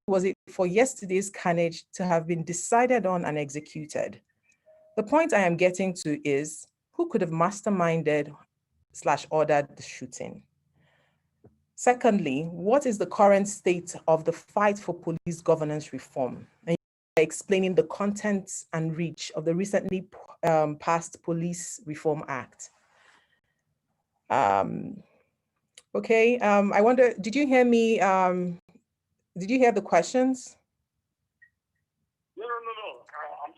was it for yesterday's carnage to have been decided on and executed? The point I am getting to is, who could have masterminded / ordered the shooting? Secondly, what is the current state of the fight for police governance reform? And explaining the contents and reach of the recently passed Police Reform Act. Okay, I wonder, did you hear me? Did you hear the questions? No. I'm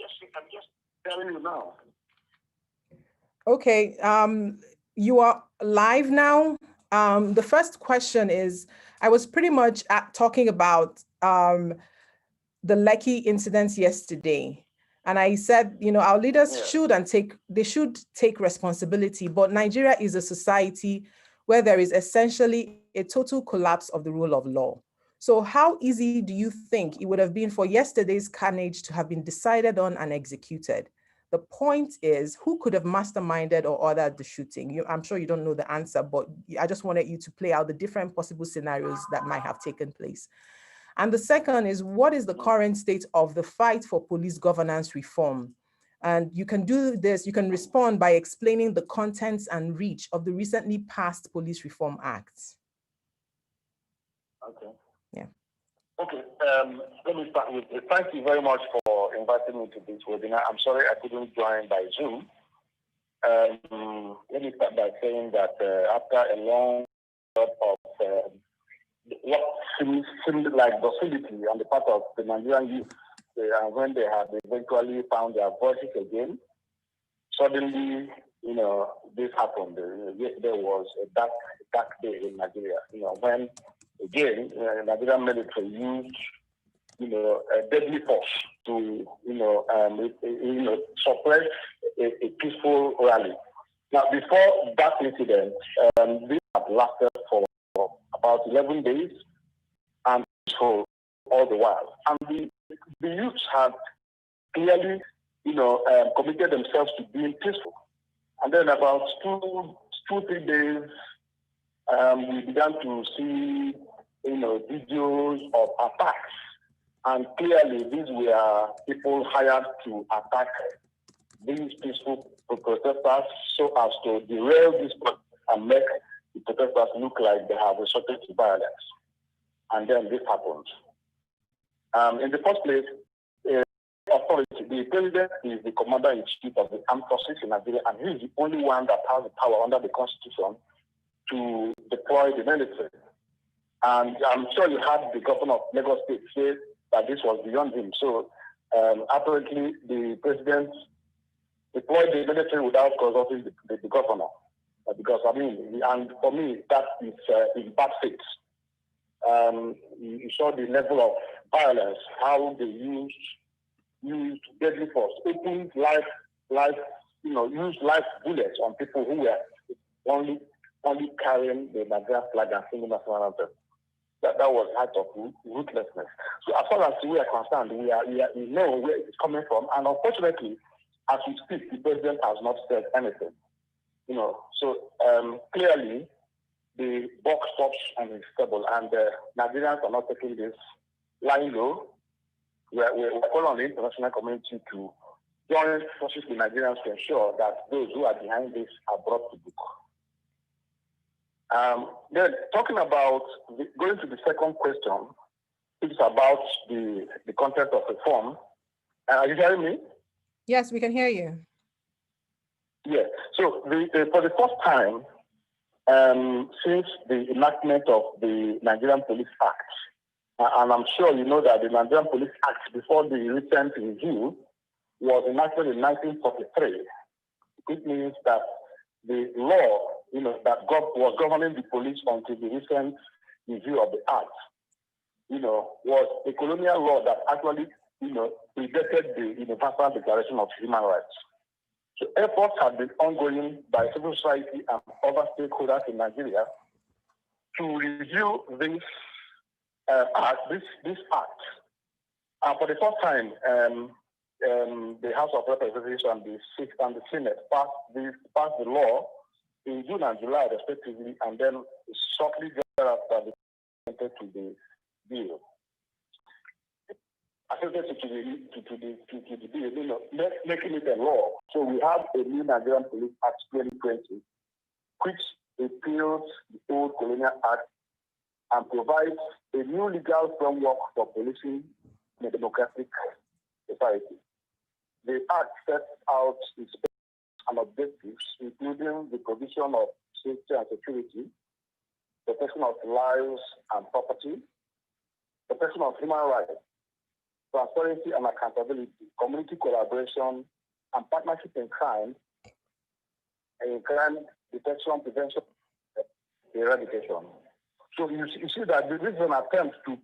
just telling you now. Okay, you are live now. The first question is, I was pretty much talking about the Lekki incidents yesterday. And I said, our leaders should take responsibility, but Nigeria is a society where there is essentially a total collapse of the rule of law. So how easy do you think it would have been for yesterday's carnage to have been decided on and executed? The point is, who could have masterminded or ordered the shooting? I'm sure you don't know the answer, but I just wanted you to play out the different possible scenarios that might have taken place. And the second is, what is the current state of the fight for police governance reform? And you can do this, you can respond by explaining the contents and reach of the recently passed Police Reform Act. Okay. Yeah. Okay, let me start with, thank you very much for inviting me to this webinar. I'm sorry I couldn't join by Zoom. Let me start by saying that after a long lot of what seemed like docility on the part of the Nigerian youth, when they have eventually found their voices again, suddenly, this happened. There was a dark day in Nigeria, when, again, Nigerian military used, a deadly force to, suppress a peaceful rally. Now, before that incident, this had lasted for about 11 days and peaceful all the while. And the youths had clearly, committed themselves to being peaceful. And then about 2-3 days, we began to see, videos of attacks. And clearly, these were people hired to attack these peaceful protesters so as to derail this and make the protesters look like they have resorted to violence. And then this happened. In the first place, authority, the president is the commander-in-chief of the armed forces in Nigeria, and he is the only one that has the power under the constitution to deploy the military. And I'm sure you heard the governor of Lagos State say that this was beyond him. So apparently the president deployed the military without consulting the governor. Because, and for me, that is in bad faith. You saw the level of violence, how they used deadly force, opened used live bullets on people who were only carrying the Nigerian flag and singing national anthem. That was height of ruthlessness. So as far as we are concerned, we know where it's coming from, and unfortunately, as we speak, the president has not said anything. So clearly, the buck stops on his table, and Nigerians are not taking this lying low. We're calling on the international community to join forces with Nigerians to ensure that those who are behind this are brought to book. Then talking about, going to the second question, it's about the content of reform. Are you hearing me? Yes, we can hear you. Yes. So for the first time, since the enactment of the Nigerian Police Act, and I'm sure you know that the Nigerian Police Act, before the recent review, was enacted in 1943. It means that the law, that was governing the police until the recent review of the Act, was a colonial law that actually, predated the Universal Declaration of Human Rights. So efforts have been ongoing by civil society and other stakeholders in Nigeria to review this act. And for the first time, the House of Representatives and the Senate passed the law in June and July, respectively, and then shortly thereafter, they presented to the bill. accepted to the bill, making it a law. So we have a new Nigerian Police Act 2020, which repeals the old Colonial Act and provides a new legal framework for policing in a democratic society. The Act sets out its and objectives, including the provision of safety and security, protection of lives and property, protection of human rights, transparency and accountability, community collaboration, and partnership in crime detection, prevention, eradication. So you see that this is an attempt to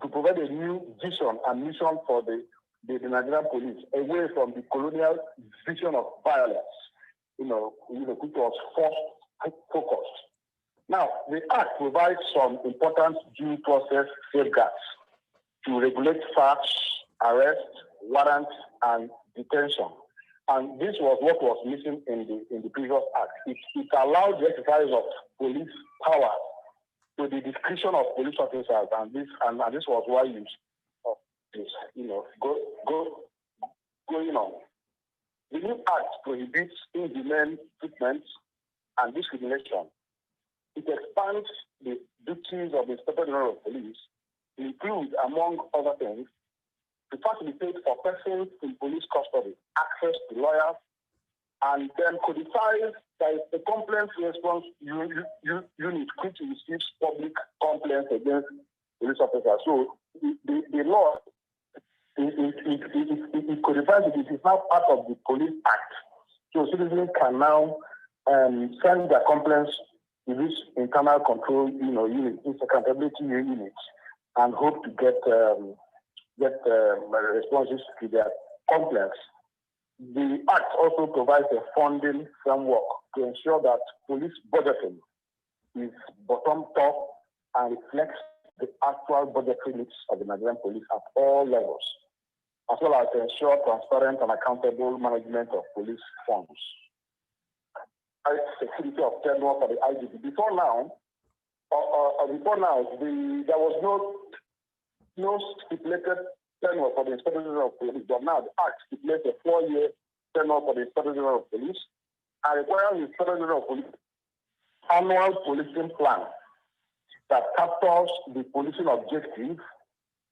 provide a new vision and mission for the Nigerian police, away from the colonial vision of violence, which was force focused. Now, the Act provides some important due process safeguards to regulate search, arrest, warrant, and detention. And this was what was missing in the previous Act. It allowed the exercise of police power to the discretion of police officers, and this was why you going on. The new Act prohibits inhumane treatment and discrimination. It expands the duties of the Inspector General of Police, include, among other things, to facilitate for persons in police custody access to lawyers, and then codifies that a complaint response unit which receives public complaints against police officers. So the law, it codifies it. It is now part of the Police Act. So citizens can now send their complaints to this internal control, unit, this accountability unit, and hope to get responses to their complaints. The Act also provides a funding framework to ensure that police budgeting is bottom up and reflects the actual budgetary needs of the Nigerian police at all levels, as well as to ensure transparent and accountable management of police funds. Security of tenure for the IGP. Before now, there was no stipulated tenure for the Inspector General of Police, but now the Act stipulates a 4-year tenure for the Inspector General of Police and requires the Inspector General of Police annual policing plan that captures the policing objectives,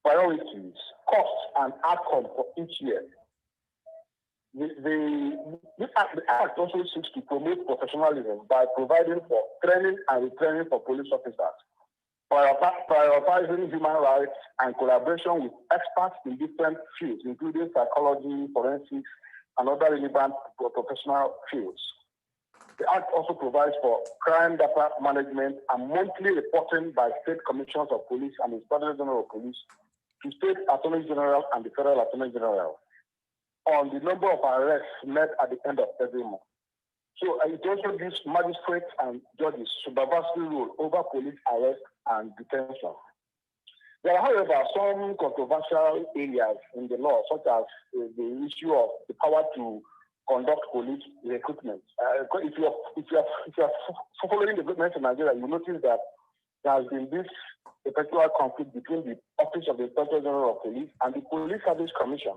priorities, costs, and outcomes for each year. The Act also seeks to promote professionalism by providing for training and retraining for police officers, prioritizing human rights and collaboration with experts in different fields, including psychology, forensics, and other relevant professional fields. The Act also provides for crime data management and monthly reporting by state commissioners of police and Inspector General of Police to state attorney general and the federal attorney general on the number of arrests made at the end of every month. So it also gives magistrates and judges supervisory role over police arrest and detention. There are, however, some controversial areas in the law, such as the issue of the power to conduct police recruitment. If you are following the developments in Nigeria, you notice that there has been this perpetual conflict between the Office of the Inspector General of Police and the Police Service Commission,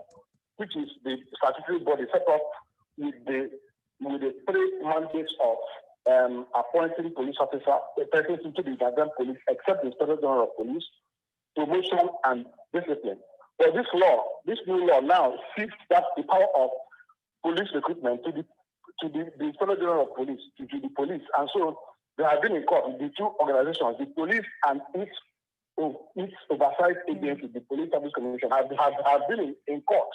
which is the statutory body set up with the 3 mandates of appointing police officer, persons into the Nigerian police, except the Inspector General of Police, promotion and discipline. But this new law now shifts that the power of police recruitment to the Inspector General of Police, to the police. And so they have been in court, the two organizations, the police and its oversight agency, the Police Service Commission, have been in court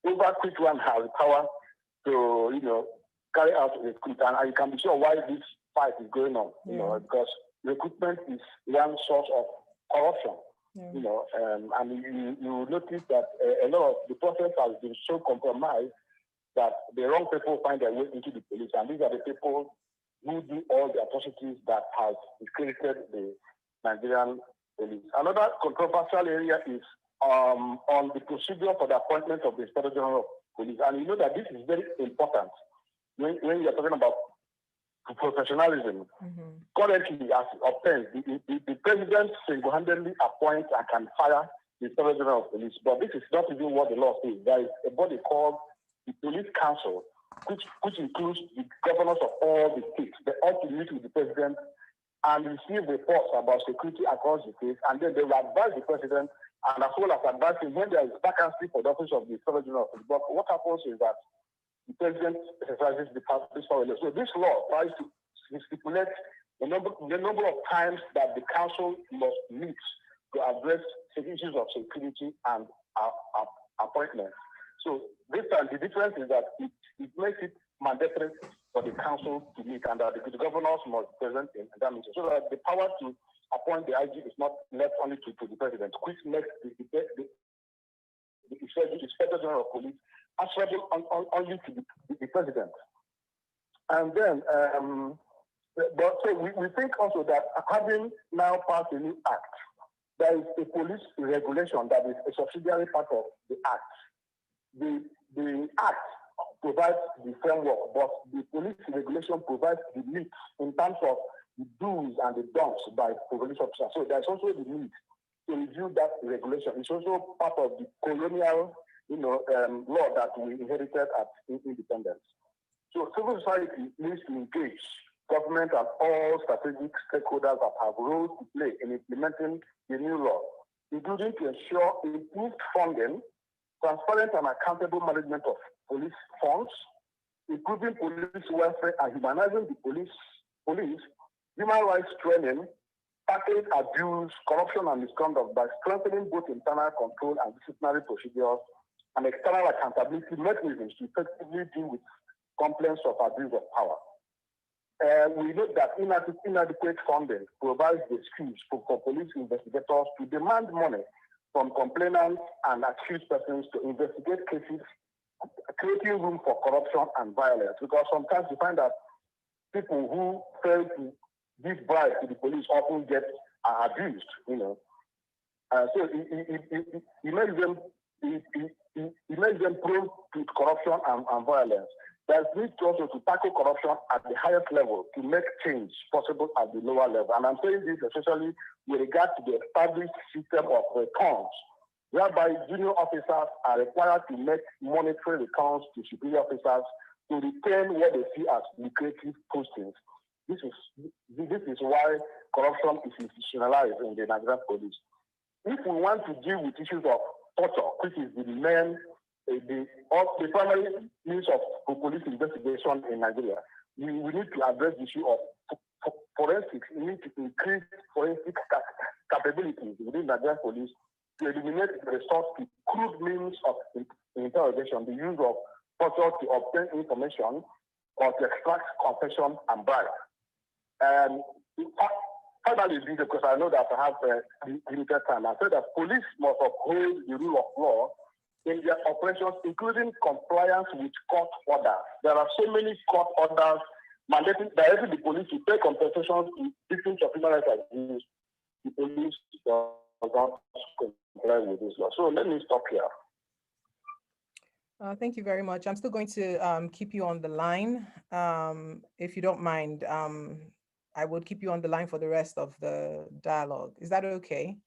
over which one has the power to, carry out recruitment. And you can be sure why this fight is going on, because recruitment is one source of corruption. And you notice that a lot of the process has been so compromised that the wrong people find their way into the police, and these are the people who do all the atrocities that has discredited the Nigerian police. Another controversial area is on the procedure for the appointment of the Inspector General of Police, and you know that this is very important when you are talking about professionalism. Currently, as obtained, the president single-handedly appoints and can fire the Inspector General of Police. But this is not even what the law says. There is a body called the Police Council, which includes the governors of all the states. They ought to meet with the president and receive reports about security across the states, and then they will advise the president, and as well as advise him when there is vacancy for the office of the Inspector General of Police. But what happens is that the president exercises this power. So this law tries to stipulate the number of times that the council must meet to address issues of security and appointments. So this time, the difference is that it makes it mandatory for the council to meet, and that the governors must be present in that meeting, so that the power to appoint the IG is not left only to the president, which makes the Inspector General of Police answerable only to the president. And then, but so we think also that having now passed a new act, there is a police regulation that is a subsidiary part of the act. The act provides the framework, but the police regulation provides the meat in terms of the do's and the don'ts by police officers. So there's also the need to review that regulation. It's also part of the colonial, law that we inherited at independence. So civil society needs to engage government and all strategic stakeholders that have roles to play in implementing the new law, including to ensure improved funding, transparent and accountable management of police funds, improving police welfare and humanizing the police, human rights training, tackling abuse, corruption and misconduct by strengthening both internal control and disciplinary procedures and external accountability mechanisms to effectively deal with complaints of abuse of power. We note that inadequate funding provides the excuse for police investigators to demand money from complainants and accused persons to investigate cases, creating room for corruption and violence. Because sometimes you find that people who fail to give bribes to the police often get abused, So it makes them prone to corruption and violence. There's need also to tackle corruption at the highest level to make change possible at the lower level. And I'm saying this especially with regard to the established system of returns, whereby junior officers are required to make monetary returns to superior officers to retain what they see as lucrative postings. This is why corruption is institutionalized in the Nigerian police. If we want to deal with issues of torture, which is the primary means of police investigation in Nigeria, we need to address the issue of forensics. We need to increase forensic capabilities within Nigerian police to eliminate the resort to crude means of interrogation, the use of torture to obtain information or to extract confession and bribe. And finally, because I know that I have limited time, I said that police must uphold the rule of law in their operations, including compliance with court orders. There are so many court orders mandating directly the police to pay compensation to victims of human rights abuse. The police does not comply with this law. So let me stop here. Thank you very much. I'm still going to keep you on the line. If you don't mind, I would keep you on the line for the rest of the dialogue. Is that okay?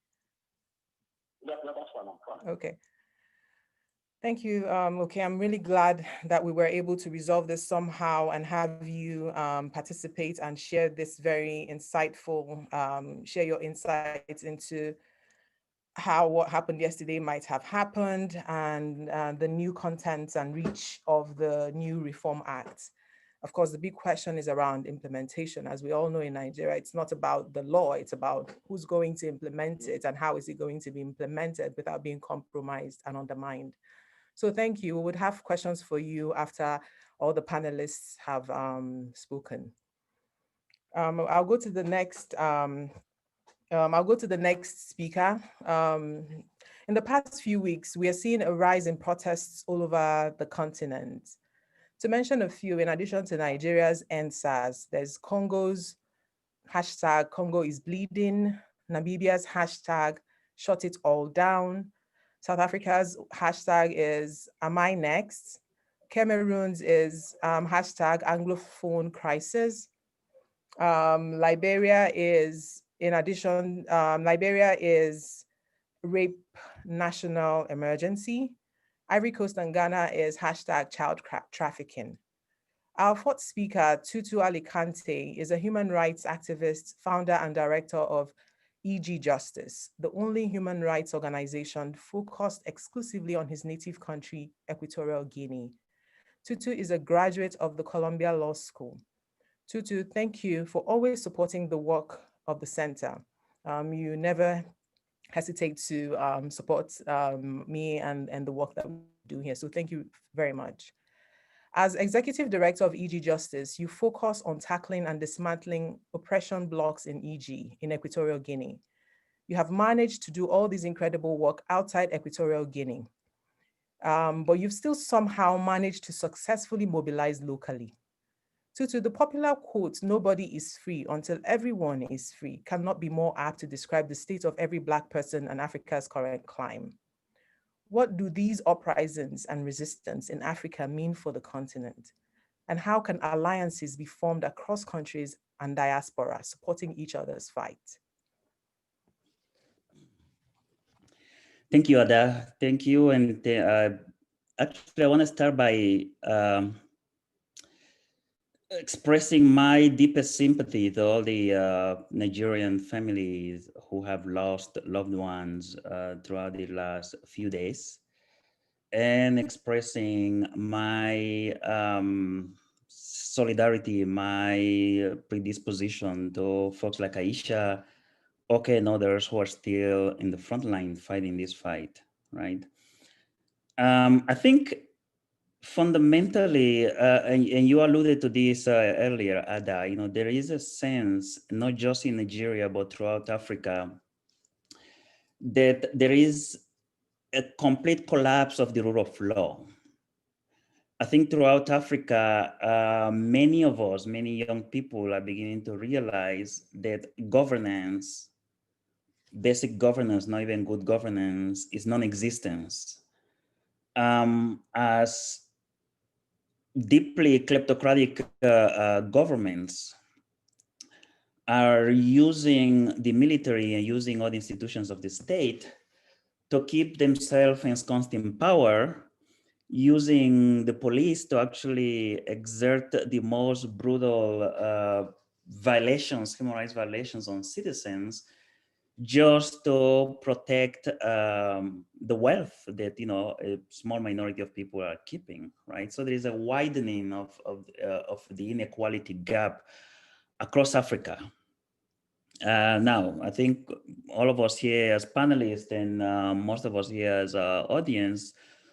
Yeah, that's fine. I'm fine. Okay. Thank you. Okay, I'm really glad that we were able to resolve this somehow and have you participate and share this very insightful, share your insights into how what happened yesterday might have happened and the new contents and reach of the new Reform Act. Of course, the big question is around implementation. As we all know in Nigeria, it's not about the law, it's about who's going to implement it and how is it going to be implemented without being compromised and undermined. So thank you. We would have questions for you after all the panelists have spoken. I'll go to the next. I'll go to the next speaker. In the past few weeks, we are seeing a rise in protests all over the continent. To mention a few, in addition to Nigeria's End SARS, there's Congo's hashtag Congo is bleeding, Namibia's hashtag shut it all down, South Africa's hashtag is Am I Next? Cameroon's is hashtag Anglophone crisis. Liberia is, in addition, Liberia is rape national emergency. Ivory Coast and Ghana is hashtag child trafficking. Our fourth speaker, Tutu Alicante, is a human rights activist, founder and director of EG Justice, the only human rights organization focused exclusively on his native country, Equatorial Guinea. Tutu is a graduate of the Columbia Law School. Tutu, thank you for always supporting the work of the center. You never hesitate to support me and the work that we do here. So thank you very much. As Executive Director of EG Justice, you focus on tackling and dismantling oppression blocks in EG, in Equatorial Guinea. You have managed to do all this incredible work outside Equatorial Guinea, but you've still somehow managed to successfully mobilize locally. To the popular quote, "Nobody is free until everyone is free," cannot be more apt to describe the state of every Black person and Africa's current climate. What do these uprisings and resistance in Africa mean for the continent? And how can alliances be formed across countries and diaspora, supporting each other's fight? Thank you, Ada. Thank you. And actually, I want to start by expressing my deepest sympathy to all the Nigerian families who have lost loved ones throughout the last few days, and expressing my solidarity, my predisposition to folks like Aisha, Oke, and others who are still in the front line fighting this fight, right? I think fundamentally, and you alluded to this earlier, Ada, there is a sense, not just in Nigeria, but throughout Africa, that there is a complete collapse of the rule of law. I think throughout Africa, many of us, many young people are beginning to realize that governance, basic governance, not even good governance, is non-existence. As deeply kleptocratic governments are using the military and using all the institutions of the state to keep themselves ensconced in power, using the police to actually exert the most brutal violations, human rights violations on citizens, just to protect the wealth that a small minority of people are keeping, right? So there is a widening of the inequality gap across Africa. Now, I think all of us here as panelists and most of us here as audience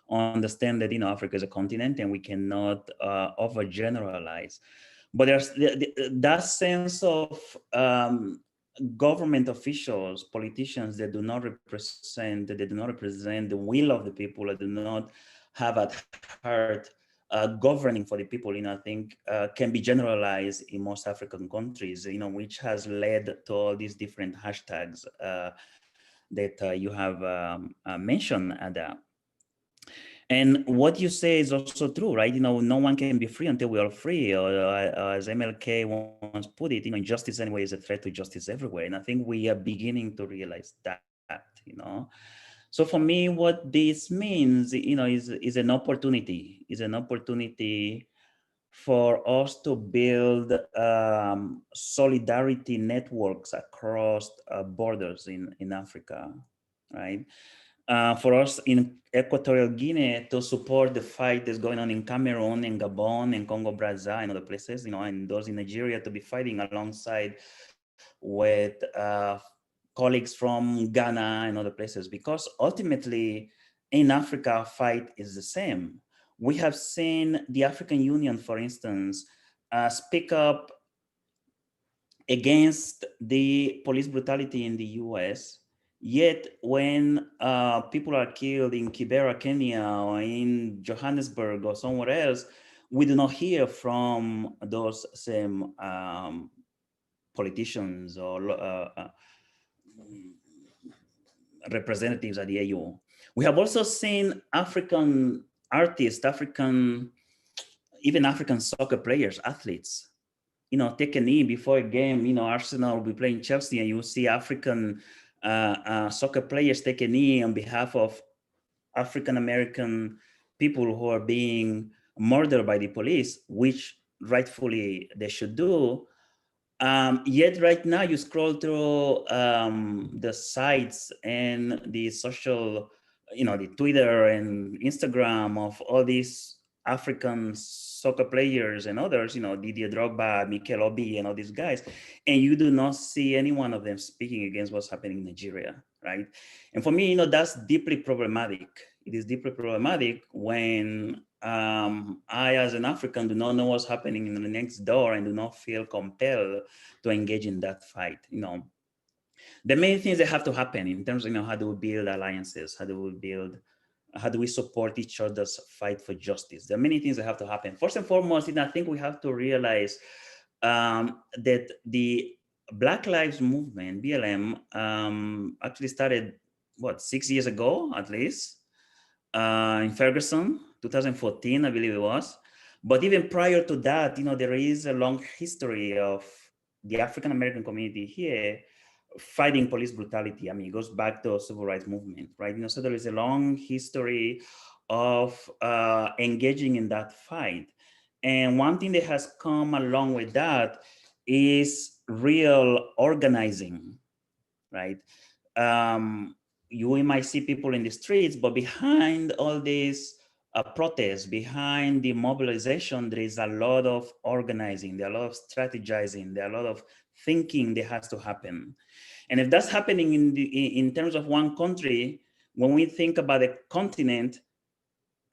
understand that Africa is a continent and we cannot overgeneralize. But there's that sense of government officials, politicians that do not represent the will of the people, that do not have at heart governing for the people, I think can be generalized in most African countries, which has led to all these different hashtags that you have mentioned, Ada. And what you say is also true, right? No one can be free until we are free. Or as MLK once put it, injustice anyway is a threat to justice everywhere. And I think we are beginning to realize that, So for me, what this means, is an opportunity. Is an opportunity for us to build solidarity networks across borders in Africa, right? For us in Equatorial Guinea to support the fight that's going on in Cameroon, in Gabon, in Congo Brazza, and other places, and those in Nigeria to be fighting alongside with colleagues from Ghana and other places, because ultimately in Africa, fight is the same. We have seen the African Union, for instance, speak up against the police brutality in the US. Yet when people are killed in Kibera, Kenya, or in Johannesburg or somewhere else, we do not hear from those same politicians or representatives at the AU. We have also seen African artists, even African soccer players, athletes, take a knee before a game. Arsenal will be playing Chelsea, and you see African soccer players take a knee on behalf of African-American people who are being murdered by the police, which rightfully they should do. Yet right now you scroll through the sites and the social, the Twitter and Instagram of all these African soccer players and others, Didier Drogba, Mikel Obi, and all these guys, and you do not see any one of them speaking against what's happening in Nigeria, right? And for me, that's deeply problematic. It is deeply problematic when I, as an African, do not know what's happening in the next door and do not feel compelled to engage in that fight. The main things that have to happen in terms of, how do we build alliances? How do we support each other's fight for justice? There are many things that have to happen. First and foremost, I think we have to realize that the Black Lives Movement, BLM, actually started, 6 years ago, at least, in Ferguson, 2014, I believe it was. But even prior to that, there is a long history of the African-American community here fighting police brutality. I mean, it goes back to the civil rights movement, right? So there is a long history of engaging in that fight. And one thing that has come along with that is real organizing, right? You might see people in the streets, but behind all these protests, behind the mobilization, there is a lot of organizing, there are a lot of strategizing, there are a lot of thinking that has to happen. And if that's happening in terms of one country, when we think about a continent,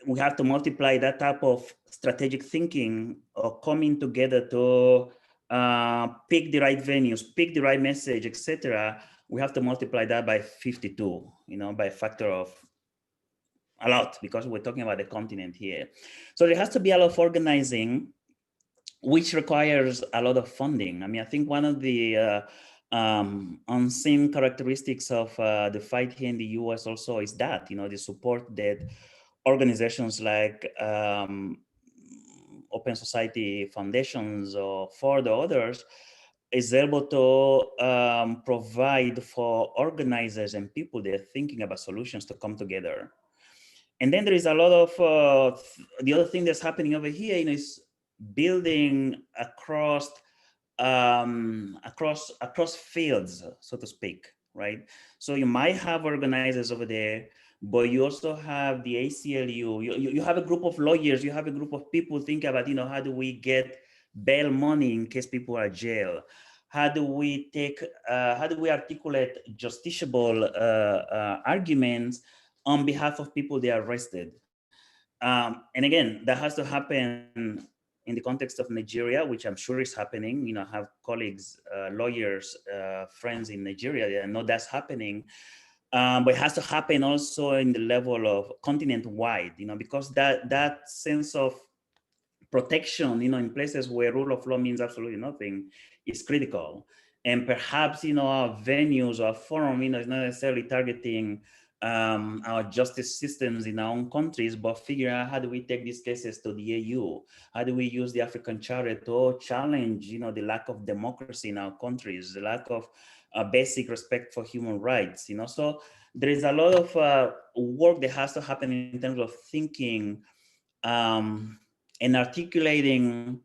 we have to multiply that type of strategic thinking or coming together to pick the right venues, pick the right message, etc. We have to multiply that by 52, by a factor of a lot, because we're talking about the continent here. So there has to be a lot of organizing, which requires a lot of funding. I mean, I think one of the unseen characteristics of the fight here in the US also is that, the support that organizations like Open Society Foundations or Ford or others is able to provide for organizers and people that are thinking about solutions to come together. And then there is a lot of, the other thing that's happening over here, is building across fields, so to speak, right? So you might have organizers over there, but you also have the ACLU, you have a group of lawyers, you have a group of people thinking about, how do we get bail money in case people are jailed? How do we articulate justiciable arguments on behalf of people they are arrested? And again, that has to happen in the context of Nigeria, which I'm sure is happening. I have colleagues, lawyers, friends in Nigeria that know that's happening. But it has to happen also in the level of continent-wide, because that sense of protection, in places where rule of law means absolutely nothing, is critical. And perhaps, our venues or forum, is not necessarily targeting our justice systems in our own countries, but figure out how do we take these cases to the AU? How do we use the African Charter to challenge, the lack of democracy in our countries, the lack of basic respect for human rights, So there is a lot of work that has to happen in terms of thinking and articulating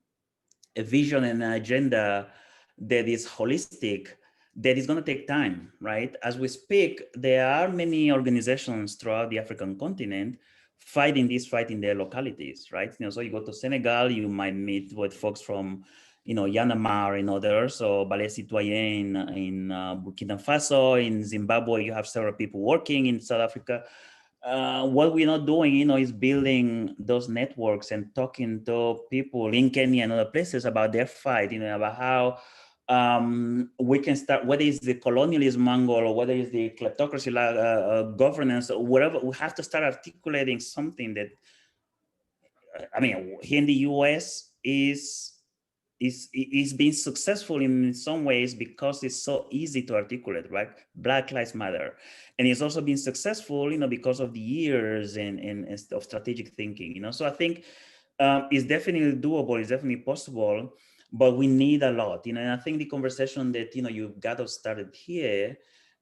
a vision and an agenda that is holistic, that is going to take time, right? As we speak, there are many organizations throughout the African continent fighting this fight in their localities, right? So you go to Senegal, you might meet with folks from, Yanamar and others, or Ballet Citoyen in Burkina Faso, in Zimbabwe, you have several people working in South Africa. What we're not doing, is building those networks and talking to people in Kenya and other places about their fight, about how we can start, whether it's the colonialism angle or whether it's the kleptocracy governance or whatever. We have to start articulating something that, here in the US is being successful in some ways because it's so easy to articulate, right? Black Lives Matter. And it's also been successful, because of the years and of strategic thinking, So I think it's definitely doable, it's definitely possible, but we need a lot, And I think the conversation that, you've got us started here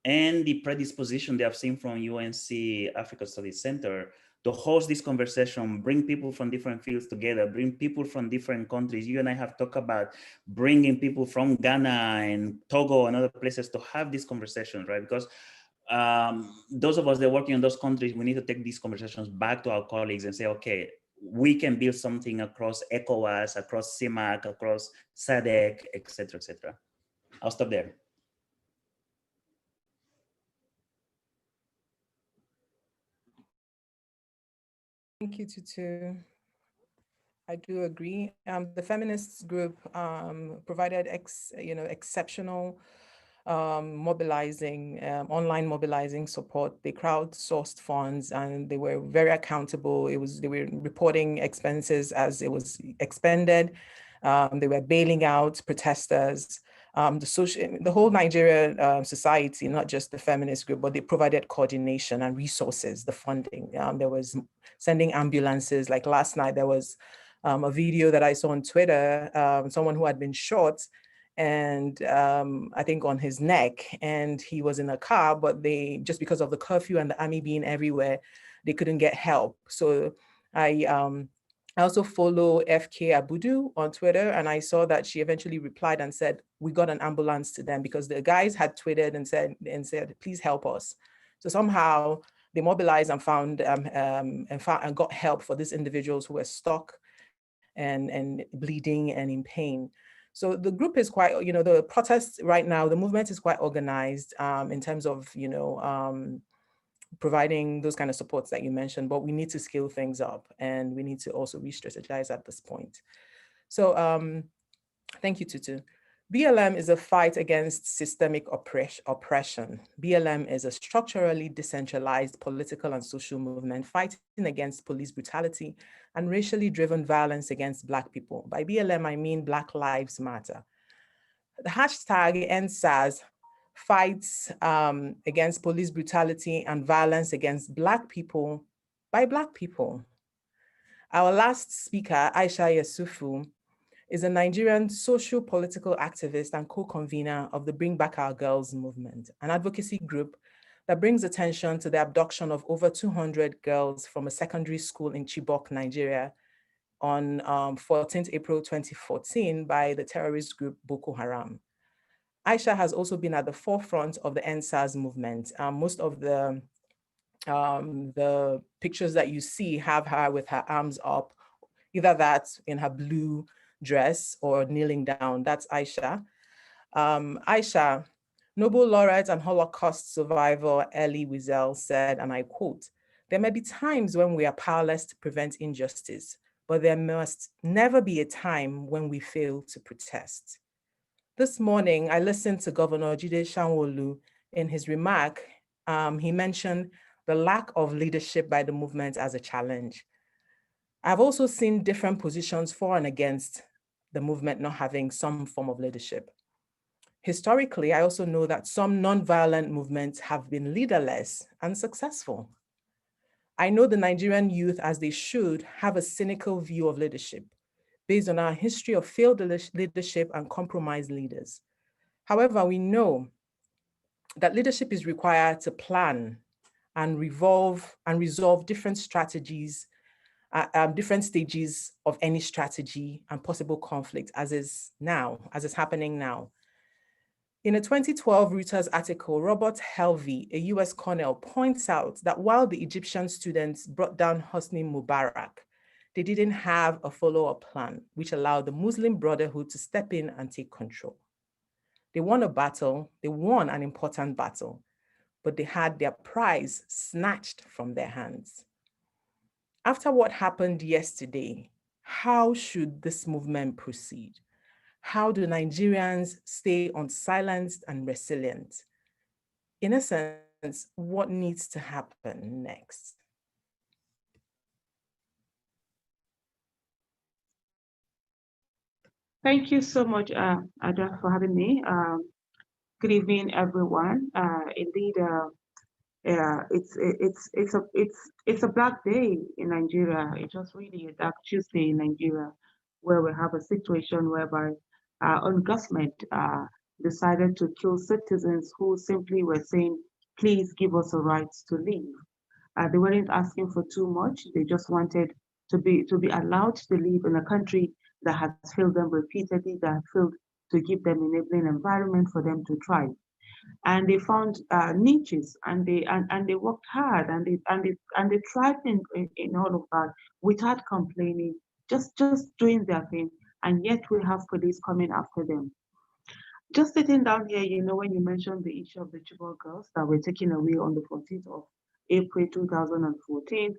and the predisposition they have seen from UNC Africa Studies Center to host this conversation, bring people from different fields together, bring people from different countries. You and I have talked about bringing people from Ghana and Togo and other places to have this conversation, right? Because those of us that are working in those countries, we need to take these conversations back to our colleagues and say, okay, we can build something across ECOWAS, across CIMAC, across SADC, et cetera, et cetera. I'll stop there. Thank you, Tutu. I do agree. The feminists group provided exceptional mobilizing, online mobilizing support. They crowdsourced funds and they were very accountable. They were reporting expenses as it was expended. They were bailing out protesters. The whole Nigerian society, not just the feminist group, but they provided coordination and resources, the funding. There was sending ambulances. Like last night, there was a video that I saw on Twitter, someone who had been shot and I think on his neck, and he was in a car, but they, just because of the curfew and the army being everywhere, they couldn't get help. So I also follow FK Abudu on Twitter, and I saw that she eventually replied and said, we got an ambulance to them, because the guys had tweeted and said, please help us. So somehow they mobilized and found and got help for these individuals who were stuck and bleeding and in pain. So the group is quite, the protests right now, the movement is quite organized in terms of, providing those kind of supports that you mentioned, but we need to scale things up and we need to also re-strategize at this point. So thank you, Tutu. BLM is a fight against systemic oppression. BLM is a structurally decentralized political and social movement fighting against police brutality and racially driven violence against Black people. By BLM, I mean Black Lives Matter. The hashtag #SARs fights against police brutality and violence against Black people by Black people. Our last speaker, Aisha Yesufu, is a Nigerian social political activist and co-convener of the Bring Back Our Girls movement, an advocacy group that brings attention to the abduction of over 200 girls from a secondary school in Chibok, Nigeria on 14th April 2014 by the terrorist group Boko Haram. Aisha has also been at the forefront of the #SARs movement. Most of the pictures that you see have her with her arms up, either that in her blue dress or kneeling down. That's Aisha. Aisha, Nobel laureate and Holocaust survivor Elie Wiesel said, and I quote, "There may be times when we are powerless to prevent injustice, but there must never be a time when we fail to protest." This morning, I listened to Governor Jide Sanwo-Olu. In his remark, he mentioned the lack of leadership by the movement as a challenge. I've also seen different positions for and against the movement not having some form of leadership. Historically, I also know that some nonviolent movements have been leaderless and successful. I know the Nigerian youth, as they should, have a cynical view of leadership based on our history of failed leadership and compromised leaders. However, we know that leadership is required to plan and resolve different strategies, different stages of any strategy and possible conflict, as is happening now. In a 2012 Reuters article, Robert Helvey, a US colonel, points out that while the Egyptian students brought down Hosni Mubarak, they didn't have a follow-up plan, which allowed the Muslim Brotherhood to step in and take control. They won a battle, they won an important battle, but they had their prize snatched from their hands. After what happened yesterday, how should this movement proceed? How do Nigerians stay unsilenced and resilient? In essence, what needs to happen next? Thank you so much, Ada, for having me. Good evening, everyone. Indeed, it's a black day in Nigeria. It's just really a dark Tuesday in Nigeria, where we have a situation whereby our own government decided to kill citizens who simply were saying, please give us a right to live. They weren't asking for too much. They just wanted to be allowed to live in a country that has failed them repeatedly, that failed to give them enabling environment for them to thrive. And they found niches, and they worked hard, and they thrived in all of that without complaining, just doing their thing. And yet we have police coming after them. Just sitting down here, when you mentioned the issue of the Chibok girls that were taken away on the 14th of April 2014,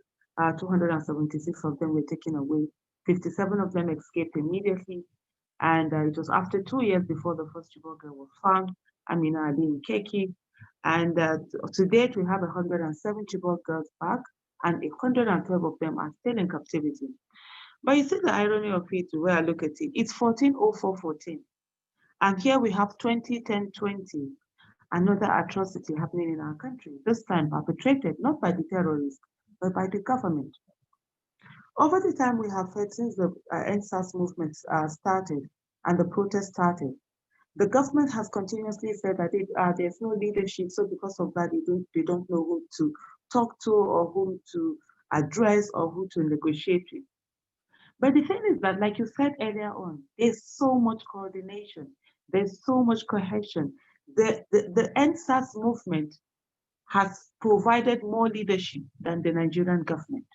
276 of them were taken away. 57 of them escaped immediately. And it was after 2 years before the first Chibok girl was found, Amina Ali Keki. And to date, we have 107 Chibok girls back, and 112 of them are still in captivity. But you see the irony of it, the way I look at it, it's 140414. And here we have 2010-20, another atrocity happening in our country, this time perpetrated not by the terrorists, but by the government. Over the time we have heard since the SARs movement started and the protest started, the government has continuously said that there's no leadership, so because of that, they don't know who to talk to or whom to address or who to negotiate with. But the thing is that, like you said earlier on, there's so much coordination, there's so much cohesion. The NSAS movement has provided more leadership than the Nigerian government.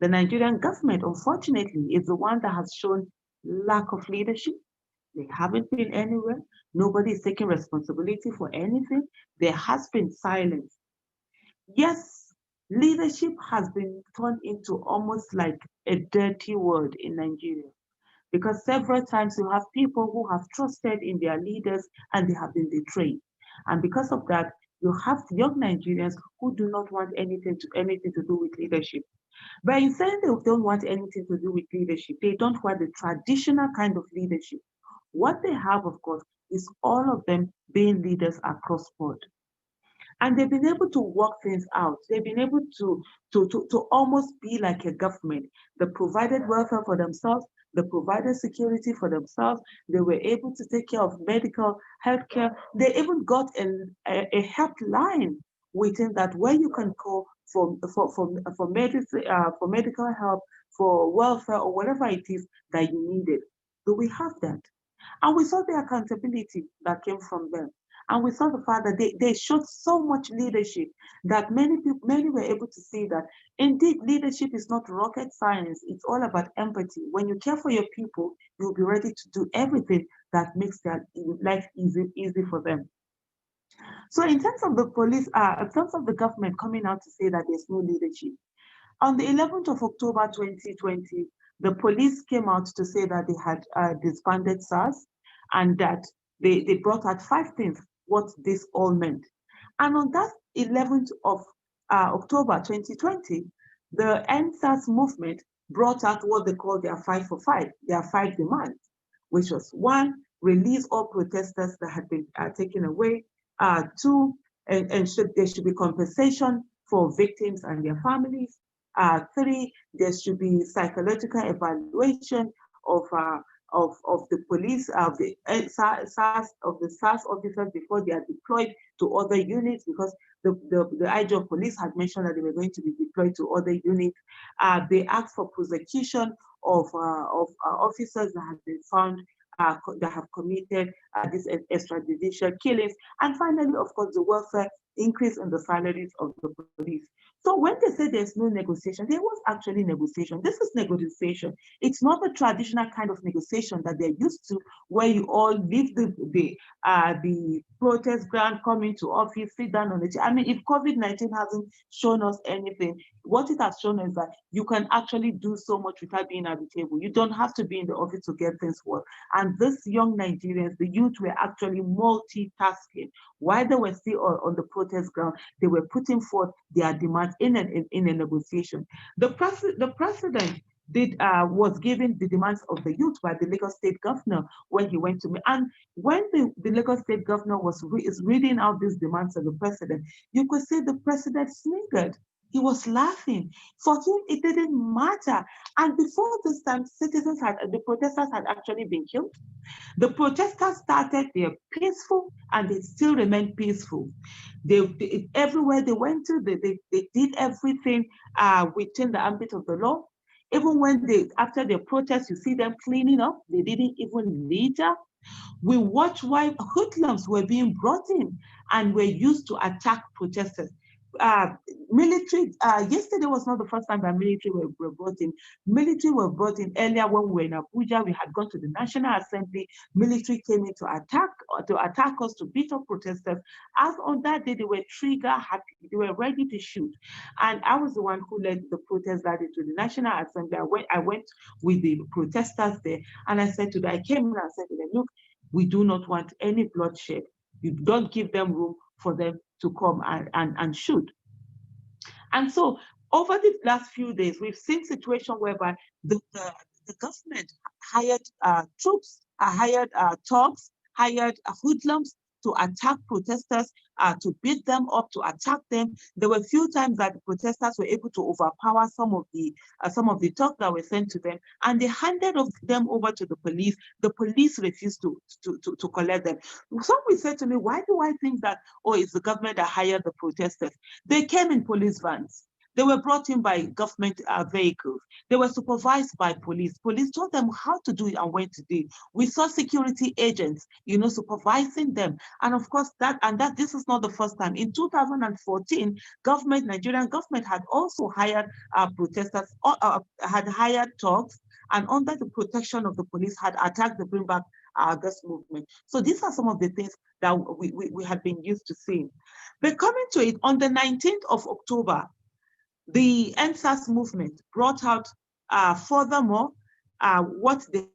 The Nigerian government, unfortunately, is the one that has shown lack of leadership. They haven't been anywhere. Nobody is taking responsibility for anything. There has been silence. Yes, leadership has been turned into almost like a dirty word in Nigeria, because several times you have people who have trusted in their leaders and they have been betrayed. And because of that, you have young Nigerians who do not want anything to do with leadership. But in saying they don't want anything to do with leadership, they don't want the traditional kind of leadership. What they have, of course, is all of them being leaders across board. And they've been able to work things out. They've been able to almost be like a government. They provided welfare for themselves. They provided security for themselves. They were able to take care of medical health care. They even got a helpline within that where you can call for medicine, for medical help, for welfare, or whatever it is that you needed. Do we have that? And we saw the accountability that came from them. And we saw the fact that they showed so much leadership that many were able to see that indeed leadership is not rocket science. It's all about empathy. When you care for your people, you'll be ready to do everything that makes their life easy for them. So in terms of the police, in terms of the government coming out to say that there's no leadership, on the 11th of October 2020, the police came out to say that they had disbanded SARS and that they brought out 5 things what this all meant. And on that 11th of October 2020, the NSAS movement brought out what they call their 5 for 5, their 5 demands, which was 1, release all protesters that had been taken away. 2, and there should be compensation for victims and their families. 3, there should be psychological evaluation of the police, of the SARS officers before they are deployed to other units, because the IG of police had mentioned that they were going to be deployed to other units. They asked for prosecution of officers that have been found that have committed these extrajudicial killings. And finally, of course, the welfare increase in the salaries of the police. So when they say there's no negotiation, there was actually negotiation. This is negotiation. It's not the traditional kind of negotiation that they're used to, where you all leave the protest ground, come into office, sit down on the chair. I mean, if COVID-19 hasn't shown us anything, what it has shown is that you can actually do so much without being at the table. You don't have to be in the office to get things work. And these young Nigerians, the youth, were actually multitasking. While they were still on the protest ground, they were putting forth their demands in a negotiation. The president was given the demands of the youth by the Lagos State governor when he went to me. And when the Lagos State governor is reading out these demands of the president, you could see the president sniggered. He was laughing. For him, it didn't matter. And before this time, the protesters had actually been killed. The protesters started, they're peaceful, and they still remain peaceful. Everywhere they went to, they did everything within the ambit of the law. Even when after the protest, you see them cleaning up, they didn't even litter. We watched while hoodlums were being brought in and were used to attack protesters. Military, yesterday was not the first time that military were brought in. Military were brought in earlier when we were in Abuja. We had gone to the National Assembly. Military came in to attack us, to beat up protesters. As on that day, they were trigger happy. They were ready to shoot. And I was the one who led the protest that day to the National Assembly. I went with the protesters there, and I said to them, I came in and said to them, look, we do not want any bloodshed. You don't give them room for them to come and shoot. And so over the last few days, we've seen situations whereby the government hired troops, hired thugs, hired hoodlums to attack protesters, to beat them up, to attack them. There were a few times that the protesters were able to overpower some of the thugs that were sent to them, and they handed them over to the police. The police refused to collect them. Some will say to me, why do I think that, oh, it's the government that hired the protesters? They came in police vans. They were brought in by government vehicles. They were supervised by police. Police told them how to do it and when to do it. We saw security agents, supervising them. And of course, this is not the first time. In 2014, Nigerian government had also hired protesters, had hired thugs, and under the protection of the police had attacked the Bring Back August movement. So these are some of the things that we had been used to seeing. But coming to it, on the 19th of October, the SARs movement brought out furthermore what they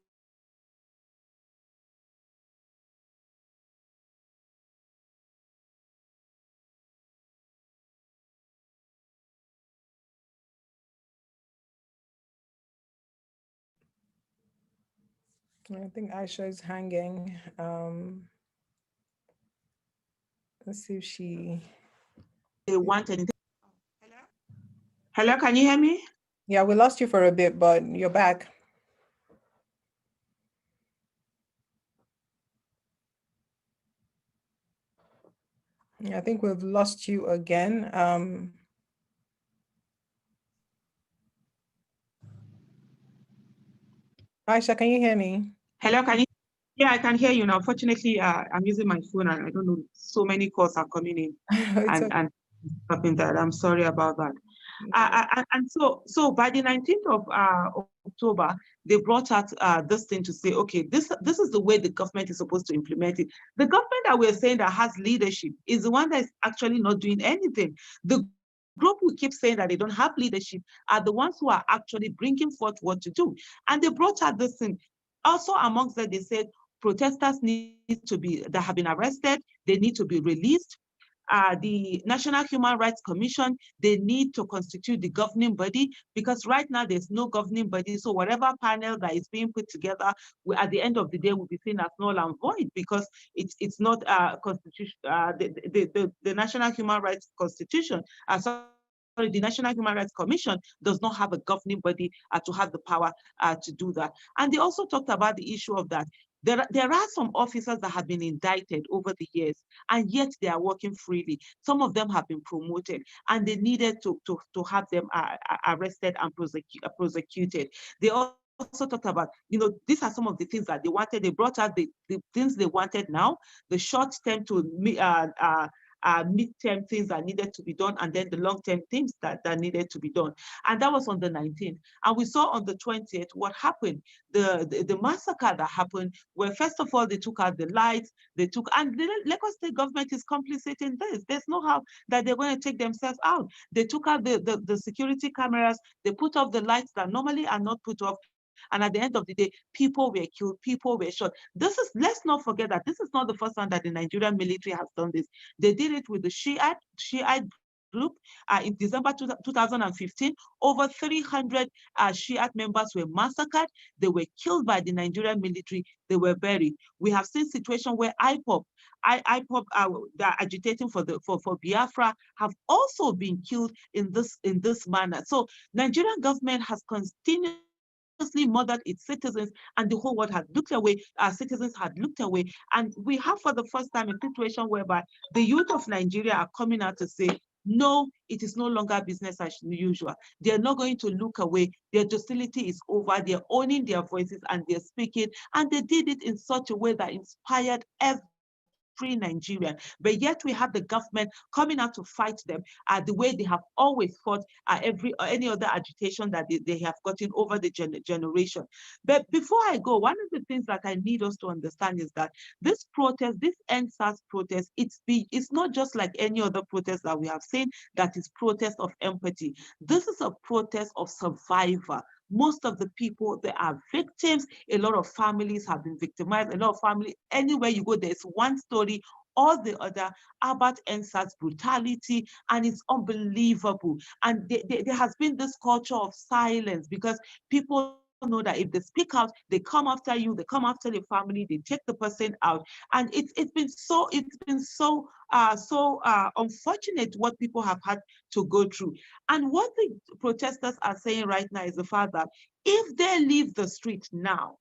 I think Aisha is hanging. Let's see if they wanted. Hello, can you hear me? Yeah, we lost you for a bit, but you're back. I think we've lost you again. Aisha, can you hear me? Hello, can you? Yeah, I can hear you now. Fortunately, I'm using my phone and I don't know, so many calls are coming in and stopping that. I'm sorry about that. And so by the 19th of October, they brought out this thing to say, okay, this is the way the government is supposed to implement it. The government that we're saying that has leadership is the one that is actually not doing anything. The group who keep saying that they don't have leadership are the ones who are actually bringing forth what to do. And they brought out this thing. Also amongst that, they said protesters that have been arrested, they need to be released. The National Human Rights Commission, they need to constitute the governing body, because right now there's no governing body. So whatever panel that is being put together, at the end of the day, will be seen as null and void, because it's not constitution. The National Human Rights Constitution, the National Human Rights Commission does not have a governing body to have the power to do that. And they also talked about the issue of that there are some officers that have been indicted over the years, and yet they are working freely. Some of them have been promoted, and they needed to have them arrested and prosecuted. They also talked about, these are some of the things that they wanted. They brought out the things they wanted now, the short-term to mid-term things that needed to be done, and then the long-term things that needed to be done. And that was on the 19th. And we saw on the 20th what happened. The massacre that happened, where first of all, they took out the lights, and the Lagos State government is complicit in this. There's no how that they're going to take themselves out. They took out the security cameras, they put off the lights that normally are not put off. And at the end of the day, people were killed, people were shot. Let's not forget that this is not the first time that the Nigerian military has done this. They did it with the Shiite group in December 2015. Over 300 Shiite members were massacred. They were killed by the Nigerian military. They were buried. We have seen situations where IPOB IPOB that are agitating for Biafra have also been killed in this manner. So Nigerian government has continuously murdered its citizens, and the whole world had looked away. Our citizens had looked away, and we have for the first time a situation whereby the youth of Nigeria are coming out to say, no, it is no longer business as usual. They're not going to look away. Their docility is over. They're owning their voices and they're speaking, and they did it in such a way that inspired every Nigerian, but yet we have the government coming out to fight them the way they have always fought any other agitation that they have gotten over the generation. But before I go, one of the things that I need us to understand is that this protest, this SARs protest, it's not just like any other protest that we have seen that is protest of empathy. This is a protest of survivor. Most of the people, they are victims. A lot of families have been victimized. A lot of families, anywhere you go, there's one story or the other about SARs brutality, and it's unbelievable. And there has been this culture of silence because people know that if they speak out, they come after you, they come after the family, they take the person out. And it's been so unfortunate what people have had to go through. And what the protesters are saying right now is the fact that if they leave the street now,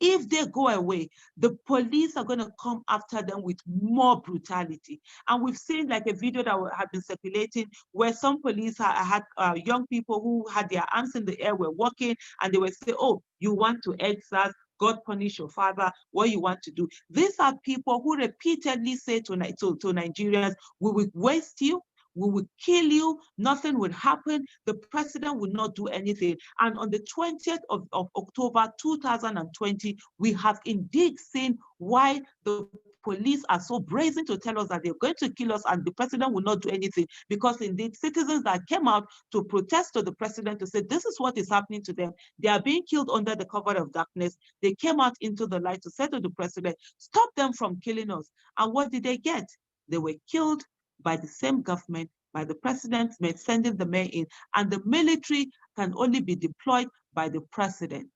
if they go away, the police are going to come after them with more brutality. And we've seen like a video that had been circulating where some police had young people who had their arms in the air, were walking, and they were saying, oh, you want to SARs, God punish your father, what you want to do. These are people who repeatedly say to Nigerians, we will waste you, we will kill you, nothing will happen, the president will not do anything. And on the 20th of October 2020, we have indeed seen why the police are so brazen to tell us that they're going to kill us and the president will not do anything, because indeed citizens that came out to protest to the president to say this is what is happening to them, they are being killed under the cover of darkness. They came out into the light to say to the president, stop them from killing us. And what did they get? They were killed by the same government, by the president sending the men in, and the military can only be deployed by the president.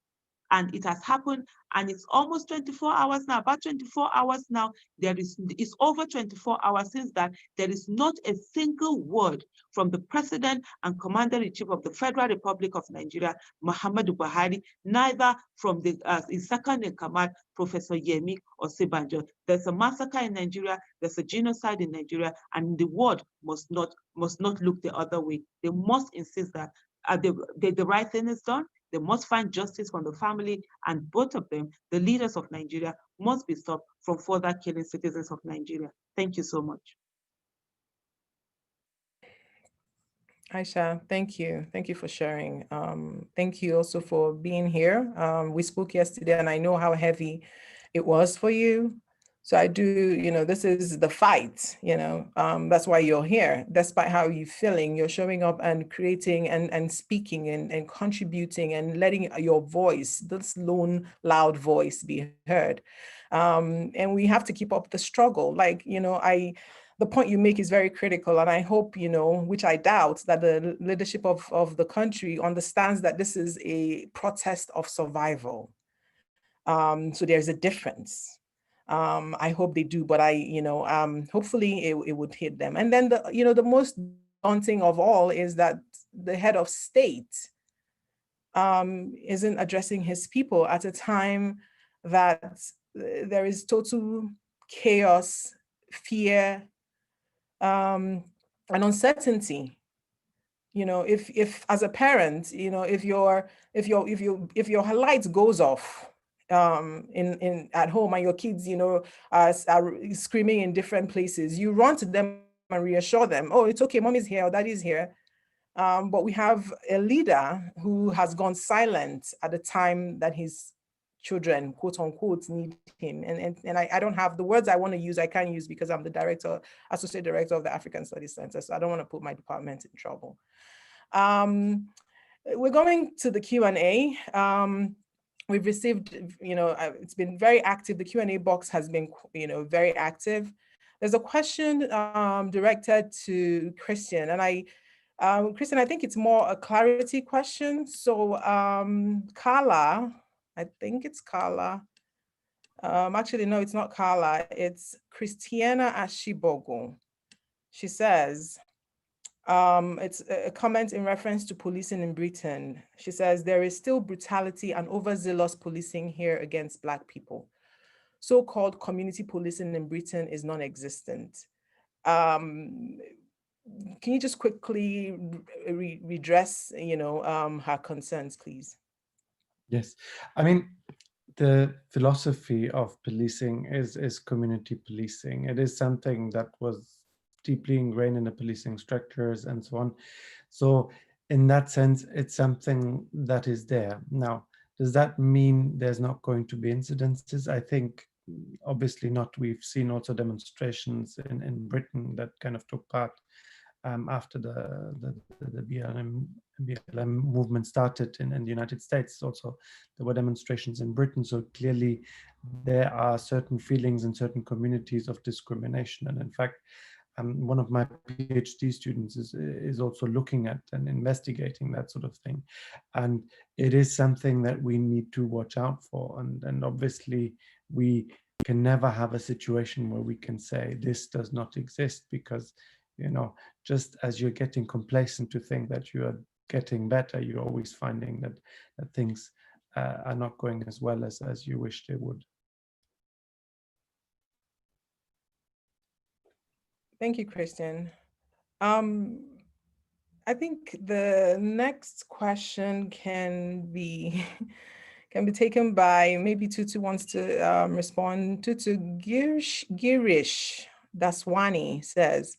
And it has happened, and it's almost 24 hours now, about 24 hours now. It's over 24 hours since that. There is not a single word from the president and commander-in-chief of the Federal Republic of Nigeria, Muhammadu Buhari, neither from his second in command, Professor Yemi Osibanjo. There's a massacre in Nigeria, there's a genocide in Nigeria, and the world must not look the other way. They must insist that the right thing is done. They must find justice from the family, and both of them, the leaders of Nigeria, must be stopped from further killing citizens of Nigeria. Thank you so much. Aisha, thank you. Thank you for sharing. Thank you also for being here. We spoke yesterday and I know how heavy it was for you. So I do, this is the fight, that's why you're here. Despite how you're feeling, you're showing up and creating and speaking and contributing and letting your voice, this lone, loud voice be heard. And we have to keep up the struggle. The point you make is very critical. And I hope, which I doubt, that the leadership of the country understands that this is a protest of survival. So there's a difference. I hope they do, but hopefully it would hit them. And then the most daunting of all is that the head of state isn't addressing his people at a time that there is total chaos, fear, and uncertainty. If as a parent, if your light goes off at home and your kids, are screaming in different places, you run to them and reassure them, oh, it's okay, mommy's here or daddy's here. But we have a leader who has gone silent at the time that his children, quote unquote, need him. And I don't have the words I want to use, I can't use because I'm the associate director of the African Studies Center. So I don't want to put my department in trouble. We're going to the Q&A. We've received, it's been very active. The Q&A box has been, very active. There's a question directed to Christian, and Christian, I think it's more a clarity question. So Carla, I think it's Carla. Actually, no, it's not Carla. It's Christiana Ashibogo. She says, it's a comment in reference to policing in Britain. She says, there is still brutality and overzealous policing here against Black people. So-called community policing in Britain is non-existent. Can you just quickly redress, her concerns, please? Yes, I mean, the philosophy of policing is community policing. It is something that was deeply ingrained in the policing structures and so on. So in that sense, it's something that is there. Now, does that mean there's not going to be incidences? I think obviously not. We've seen also demonstrations in Britain that kind of took part after the BLM movement started in the United States. Also, there were demonstrations in Britain. So clearly, there are certain feelings in certain communities of discrimination. And in fact, one of my PhD students is also looking at and investigating that sort of thing. And it is something that we need to watch out for. And obviously, we can never have a situation where we can say this does not exist, because just as you're getting complacent to think that you are getting better, you're always finding that things are not going as well as you wish they would. Thank you, Christian. I think the next question can be taken by, maybe Tutu wants to respond. Tutu, Girish Daswani says,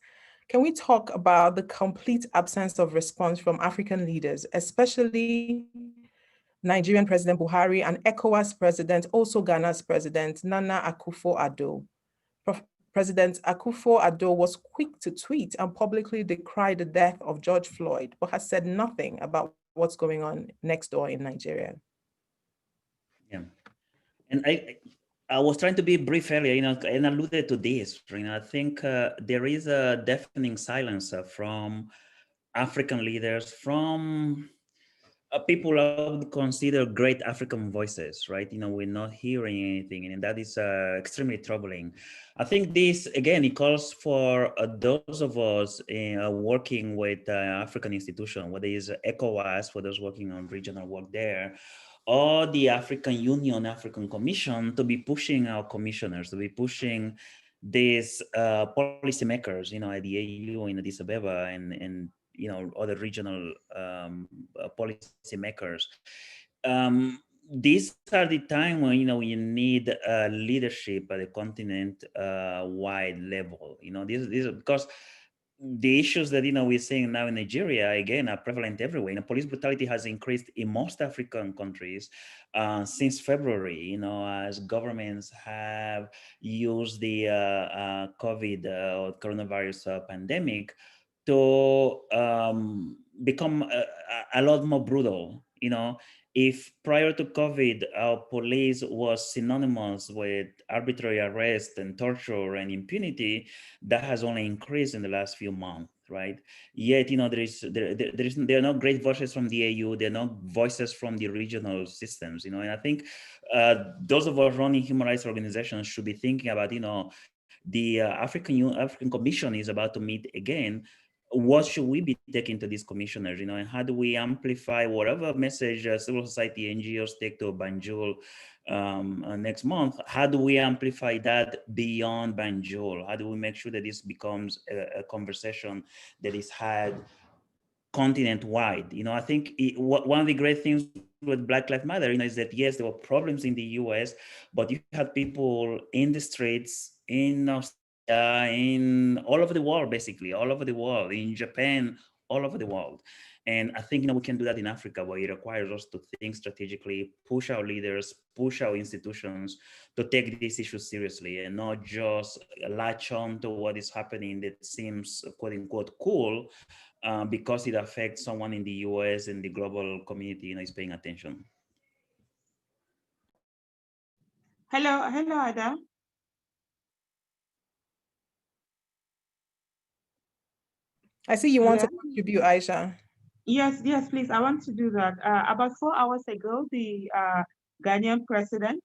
can we talk about the complete absence of response from African leaders, especially Nigerian President Buhari and ECOWAS President, also Ghana's President, Nana Akufo-Addo? President Akufo-Addo was quick to tweet and publicly decry the death of George Floyd, but has said nothing about what's going on next door in Nigeria. Yeah, and I was trying to be brief earlier, and alluded to this. I think there is a deafening silence from African leaders, from people I would consider great African voices, right? We're not hearing anything, and that is extremely troubling. I think this, again, it calls for those of us working with African institutions, whether it's ECOWAS, for those working on regional work there, or the African Union, African Commission, to be pushing our commissioners, to be pushing these policymakers, at the AU in Addis Ababa and other regional policymakers. These are the time when you need leadership at the continent-wide level. This because the issues that we're seeing now in Nigeria, again, are prevalent everywhere. Police brutality has increased in most African countries since February. As governments have used the COVID or coronavirus pandemic to become a lot more brutal. If prior to COVID, our police was synonymous with arbitrary arrest and torture and impunity, that has only increased in the last few months, right? Yet, there are no great voices from the AU, there are no voices from the regional systems, and I think those of us running human rights organizations should be thinking about, the African Commission is about to meet again. What should we be taking to these commissioners, and how do we amplify whatever message civil society NGOs take to Banjul next month? How do we amplify that beyond Banjul? How do we make sure that this becomes a conversation that is had continent-wide? I think one of the great things with Black Lives Matter, is that yes, there were problems in the US, but you had people in the streets, in Australia, in all over the world, basically, all over the world, in Japan, all over the world. And I think, we can do that in Africa, where it requires us to think strategically, push our leaders, push our institutions to take these issues seriously, and not just latch on to what is happening that seems, quote unquote, cool, because it affects someone in the US and the global community, is paying attention. Hello, Ada. I see you want to contribute, Aisha. Yes, please. I want to do that. About 4 hours ago, the Ghanaian president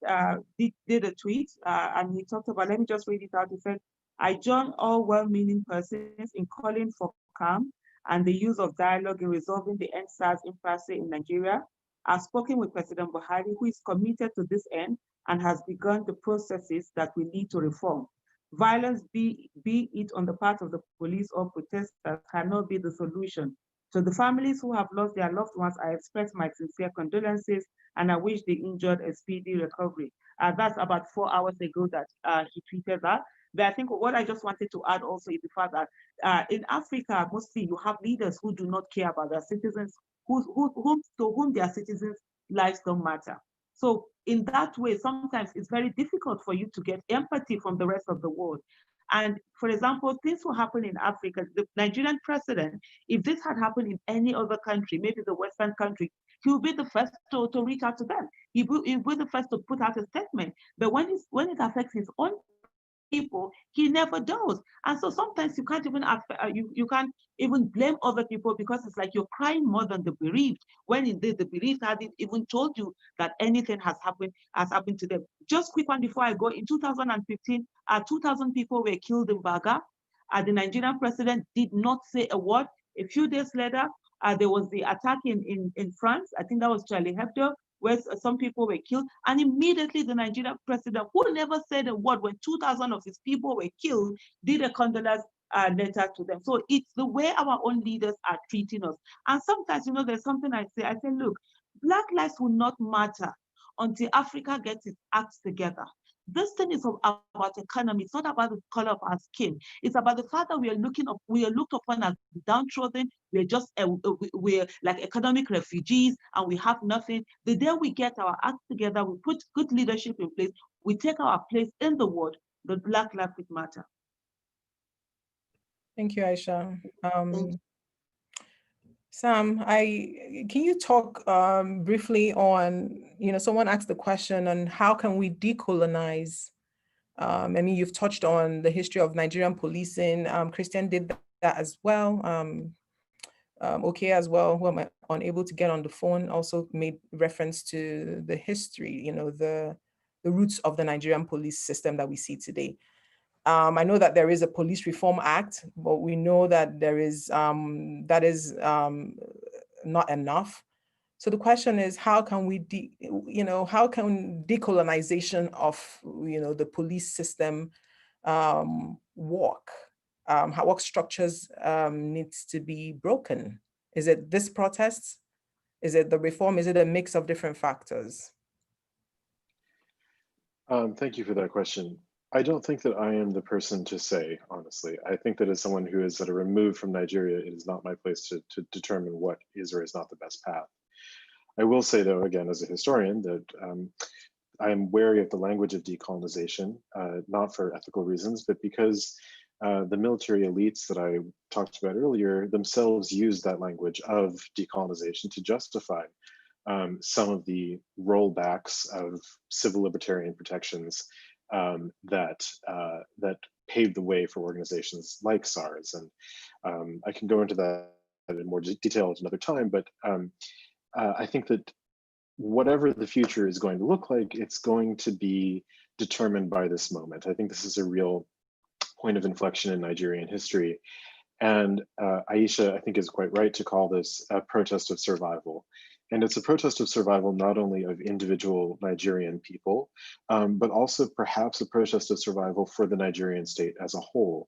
did a tweet and he talked about, let me just read it out. He said, I join all well-meaning persons in calling for calm and the use of dialogue in resolving the SARs impasse in Nigeria. I've spoken with President Buhari, who is committed to this end and has begun the processes that will lead to reform. Violence, be it on the part of the police or protesters, cannot be the solution. To the families who have lost their loved ones, I express my sincere condolences and I wish the injured a speedy recovery. That's about 4 hours ago that he tweeted that. But I think what I just wanted to add also is the fact that in Africa, mostly you have leaders who do not care about their citizens, to whom their citizens' lives don't matter. So in that way, sometimes it's very difficult for you to get empathy from the rest of the world. And for example, things will happen in Africa. The Nigerian president, if this had happened in any other country, maybe the Western country, he will be the first to reach out to them. He will be the first to put out a statement. But when it affects his own people, he never does. And so sometimes you can't even you can't even blame other people, because it's like you're crying more than the bereaved, when indeed the bereaved hadn't even told you that anything has happened to them. Just quick one before I go. In 2015, 2,000 people were killed in Baga. The Nigerian president did not say a word. A few days later, there was the attack in France. I think that was Charlie Hebdo, where some people were killed. And immediately the Nigerian president, who never said a word when 2,000 of his people were killed, did a condolence letter to them. So it's the way our own leaders are treating us. And sometimes, there's something I say, look, Black lives will not matter until Africa gets its acts together. This thing is about economy. It's not about the color of our skin. It's about the fact that we are looked upon as downtrodden. We're like economic refugees and we have nothing. The day we get our acts together, we put good leadership in place, we take our place in the world, the Black life will matter. Thank you, Aisha. Sam, can you talk briefly on, someone asked the question on how can we decolonize? I mean, you've touched on the history of Nigerian policing. Christian did that as well. Okay, as well, who am unable to get on the phone, also made reference to the history, the roots of the Nigerian police system that we see today. I know that there is a Police Reform Act, but we know that that is not enough. So the question is, how can decolonization of the police system work? What structures needs to be broken? Is it this protest? Is it the reform? Is it a mix of different factors? Thank you for that question. I don't think that I am the person to say, honestly. I think that as someone who is sort of removed from Nigeria, it is not my place to determine what is or is not the best path. I will say, though, again, as a historian, that I am wary of the language of decolonization, not for ethical reasons, but because the military elites that I talked about earlier themselves use that language of decolonization to justify some of the rollbacks of civil libertarian protections that paved the way for organizations like SARs. And I can go into that in more detail at another time, but I think that whatever the future is going to look like, it's going to be determined by this moment. I think this is a real point of inflection in Nigerian history. And Aisha, I think, is quite right to call this a protest of survival. And it's a protest of survival not only of individual Nigerian people, but also perhaps a protest of survival for the Nigerian state as a whole.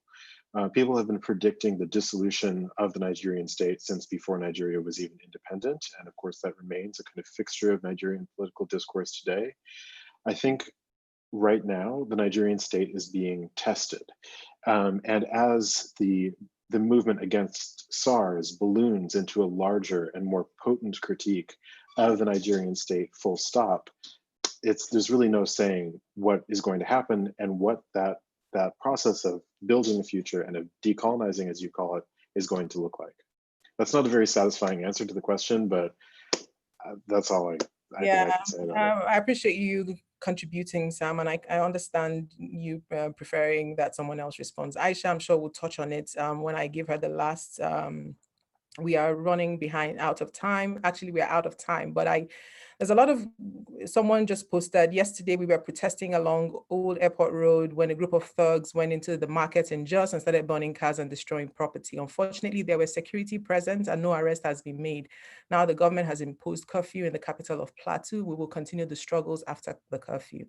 People have been predicting the dissolution of the Nigerian state since before Nigeria was even independent. And of course, that remains a kind of fixture of Nigerian political discourse today. I think right now, the Nigerian state is being tested. And as the movement against SARs balloons into a larger and more potent critique of the Nigerian state, full stop, there's really no saying what is going to happen and what that process of building a future and of decolonizing, as you call it, is going to look like. That's not a very satisfying answer to the question, but that's all I think I can say about it. I appreciate you contributing, Sam, and I understand you preferring that someone else responds. Aisha, I'm sure we'll touch on it when I give her the last we are running behind, out of time. Actually, we are out of time, but there's a lot of, someone just posted yesterday, we were protesting along Old Airport Road when a group of thugs went into the market in Jos and started burning cars and destroying property. Unfortunately, there were security present and no arrest has been made. Now the government has imposed curfew in the capital of Plateau. We will continue the struggles after the curfew.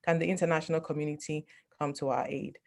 Can the international community come to our aid?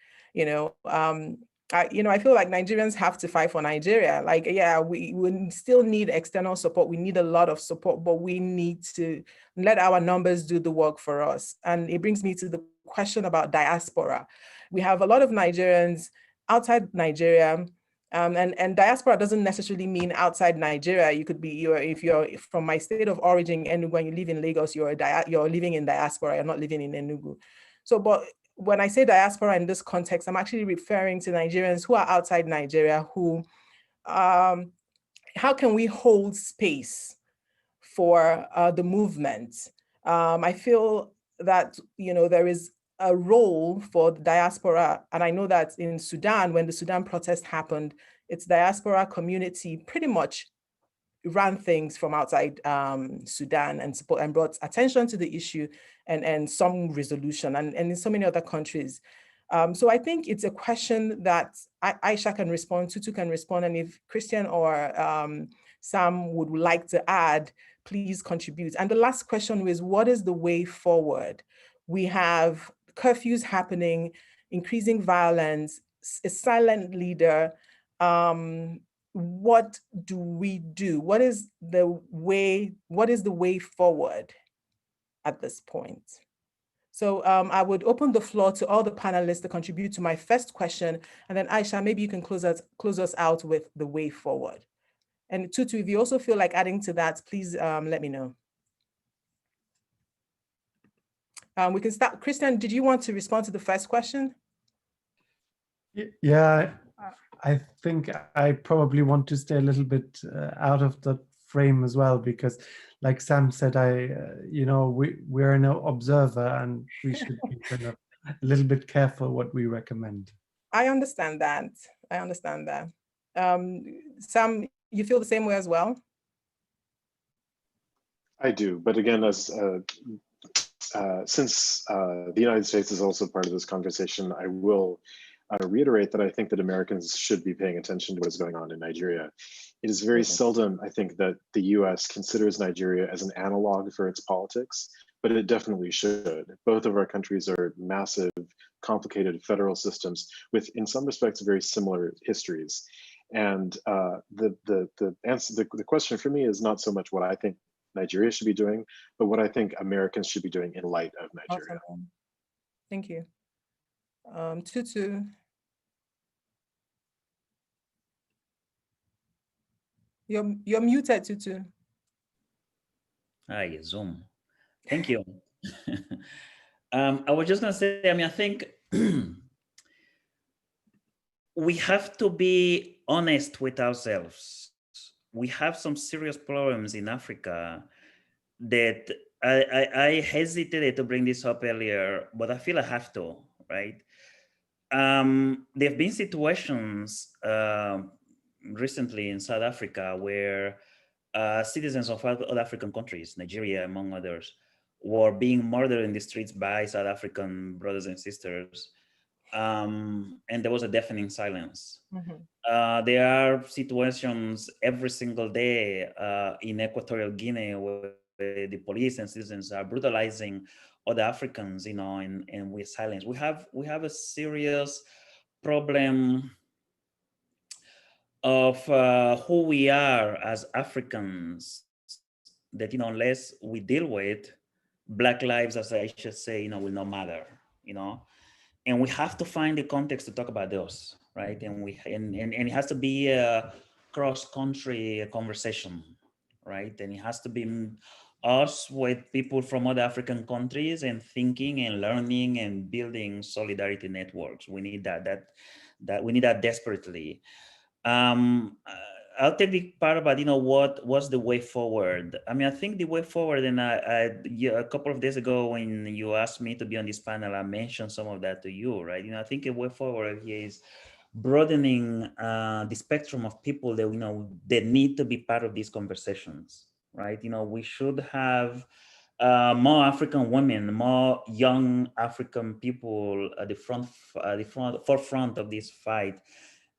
I feel like Nigerians have to fight for Nigeria. Like, yeah, we still need external support. We need a lot of support, but we need to let our numbers do the work for us. And it brings me to the question about diaspora. We have a lot of Nigerians outside Nigeria, and diaspora doesn't necessarily mean outside Nigeria. You could be, if you're from my state of origin, and when you live in Lagos, you're living in diaspora, you're not living in Enugu. So, but when I say diaspora in this context, I'm actually referring to Nigerians who are outside Nigeria who, how can we hold space for the movement? I feel that, there is a role for the diaspora. And I know that in Sudan, when the Sudan protest happened, its diaspora community pretty much ran things from outside Sudan and support and brought attention to the issue and some resolution, and in so many other countries. So I think it's a question that Aisha can respond, Tutu can respond, and if Christian or Sam would like to add, please contribute. And the last question was, what is the way forward? We have curfews happening, increasing violence, a silent leader. What do we do? What is the way forward at this point? So I would open the floor to all the panelists to contribute to my first question, and then Aisha, maybe you can close us out with the way forward. And Tutu, if you also feel like adding to that, please let me know. We can start. Christian, did you want to respond to the first question? Yeah, I think I probably want to stay a little bit out of the frame as well, because like Sam said, we're an observer and we should be kind of a little bit careful what we recommend. I understand that. Sam, you feel the same way as well? I do, but again, since the United States is also part of this conversation, I will reiterate that I think that Americans should be paying attention to what's going on in Nigeria. It is very seldom, I think, that the US considers Nigeria as an analog for its politics, but it definitely should. Both of our countries are massive, complicated federal systems with, in some respects, very similar histories. And the question for me is not so much what I think Nigeria should be doing, but what I think Americans should be doing in light of Nigeria. Awesome. Thank you. Tutu. You're muted, Tutu. Hi, Zoom. Thank you. I was just gonna say, I think we have to be honest with ourselves. We have some serious problems in Africa that I hesitated to bring this up earlier, but I feel I have to, right? There have been situations recently in South Africa where citizens of other African countries, Nigeria among others, were being murdered in the streets by South African brothers and sisters. And there was a deafening silence. Mm-hmm. There are situations every single day in Equatorial Guinea where the police and citizens are brutalizing other Africans, and with silence. We have a serious problem of who we are as Africans that, unless we deal with, Black lives, as I should say, will not matter, and we have to find the context to talk about those, right? And it has to be a cross-country conversation, right? And it has to be us with people from other African countries and thinking and learning and building solidarity networks. We need that we need that desperately. I'll take the part about, what's the way forward. I think the way forward, and a couple of days ago when you asked me to be on this panel, I mentioned some of that to you, right? I think a way forward here is broadening the spectrum of people that that need to be part of these conversations, right? We should have more African women, more young African people at the forefront of this fight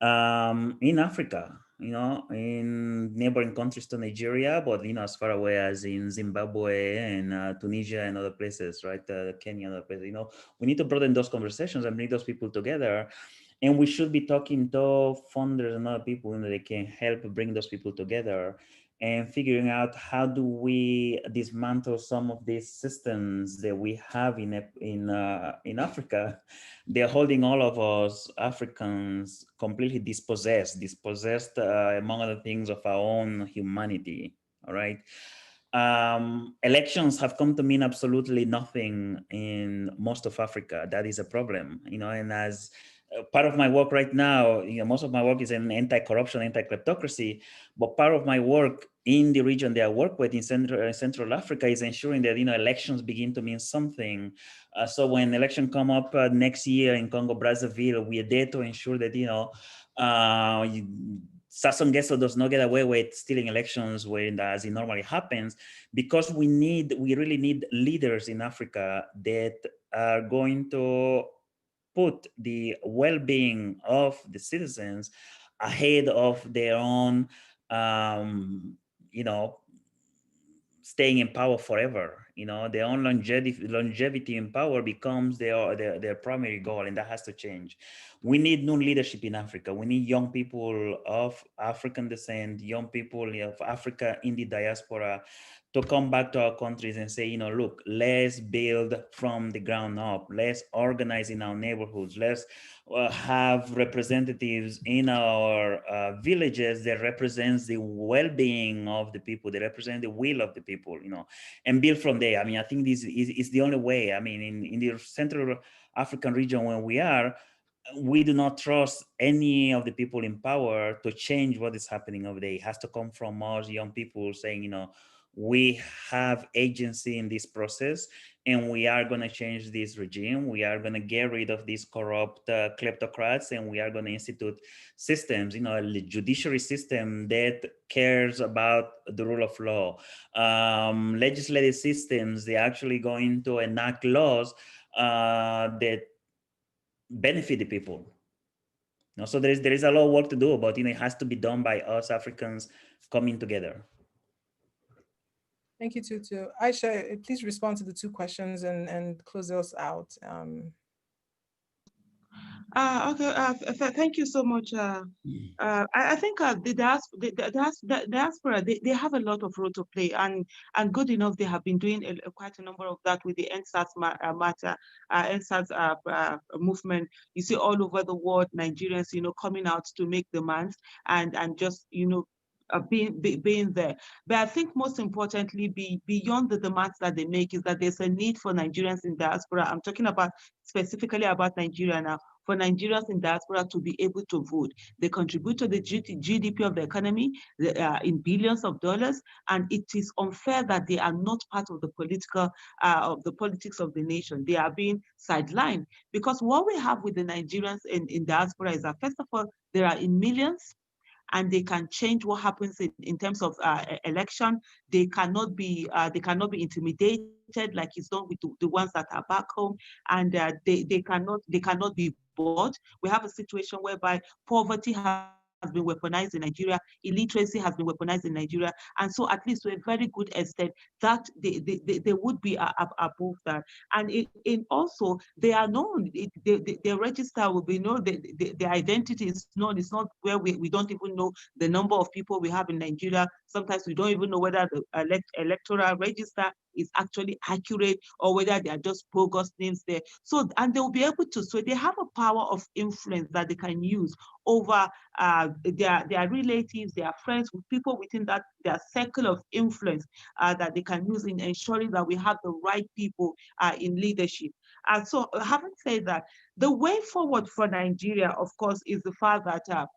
in Africa, in neighboring countries to Nigeria, but as far away as in Zimbabwe and Tunisia and other places, right? Kenya and other places. We need to broaden those conversations and bring those people together. And we should be talking to funders and other people that can help bring those people together and figuring out how do we dismantle some of these systems that we have in Africa. They're holding all of us Africans completely dispossessed among other things of our own humanity. All right. Elections have come to mean absolutely nothing in most of Africa. That is a problem, and as part of my work right now, most of my work is in anti-corruption, anti-kleptocracy, but part of my work in the region that I work with in Central Africa is ensuring that, elections begin to mean something. So when election come up next year in Congo, Brazzaville, we are there to ensure that, Sassou Nguesso does not get away with stealing elections as it normally happens, because we really need leaders in Africa that are going to put the well-being of the citizens ahead of their own, staying in power forever. Their own longevity in power becomes their primary goal, and that has to change. We need new leadership in Africa. We need young people of African descent, young people of Africa in the diaspora, to come back to our countries and say, look, let's build from the ground up. Let's organize in our neighborhoods. Let's have representatives in our villages that represents the well-being of the people, that represent the will of the people, and build from there. I think this is the only way. In the Central African region where we do not trust any of the people in power to change what is happening over there. It has to come from us young people saying, we have agency in this process, and we are going to change this regime. We are going to get rid of these corrupt kleptocrats, and we are going to institute systems, a judiciary system that cares about the rule of law, legislative systems. They're actually going to enact laws that benefit the people. So there is a lot of work to do, but it has to be done by us Africans coming together. Thank you, Tutu. Aisha, please respond to the two questions and close us out. Thank you so much. I think the diaspora, they have a lot of role to play, and good enough, they have been doing quite a number of that with the NSAS movement. You see all over the world, Nigerians, coming out to make demands and just, being there. But I think most importantly, beyond the demands that they make, is that there's a need for Nigerians in diaspora. I'm talking about specifically about Nigeria now, for Nigerians in diaspora to be able to vote. They contribute to the GDP of the economy in billions of dollars, and it is unfair that they are not part of the politics of the nation. They are being sidelined, because what we have with the Nigerians in diaspora is that, first of all, there are in millions, and they can change what happens in terms of election. They cannot be intimidated like it's done with the ones that are back home, and they cannot be bought. We have a situation whereby poverty has been weaponized in Nigeria, illiteracy has been weaponized in Nigeria, and so at least to a very good extent that they would be above that. And also they are known, their register will be known, their identity is known. It's not where we don't even know the number of people we have in Nigeria. Sometimes we don't even know whether the electoral register is actually accurate, or whether they are just bogus names there. So, and they will be able to, so they have a power of influence that they can use over their relatives, their friends, with people within that their circle of influence that they can use in ensuring that we have the right people in leadership. So having said that, the way forward for Nigeria, of course, is the fact that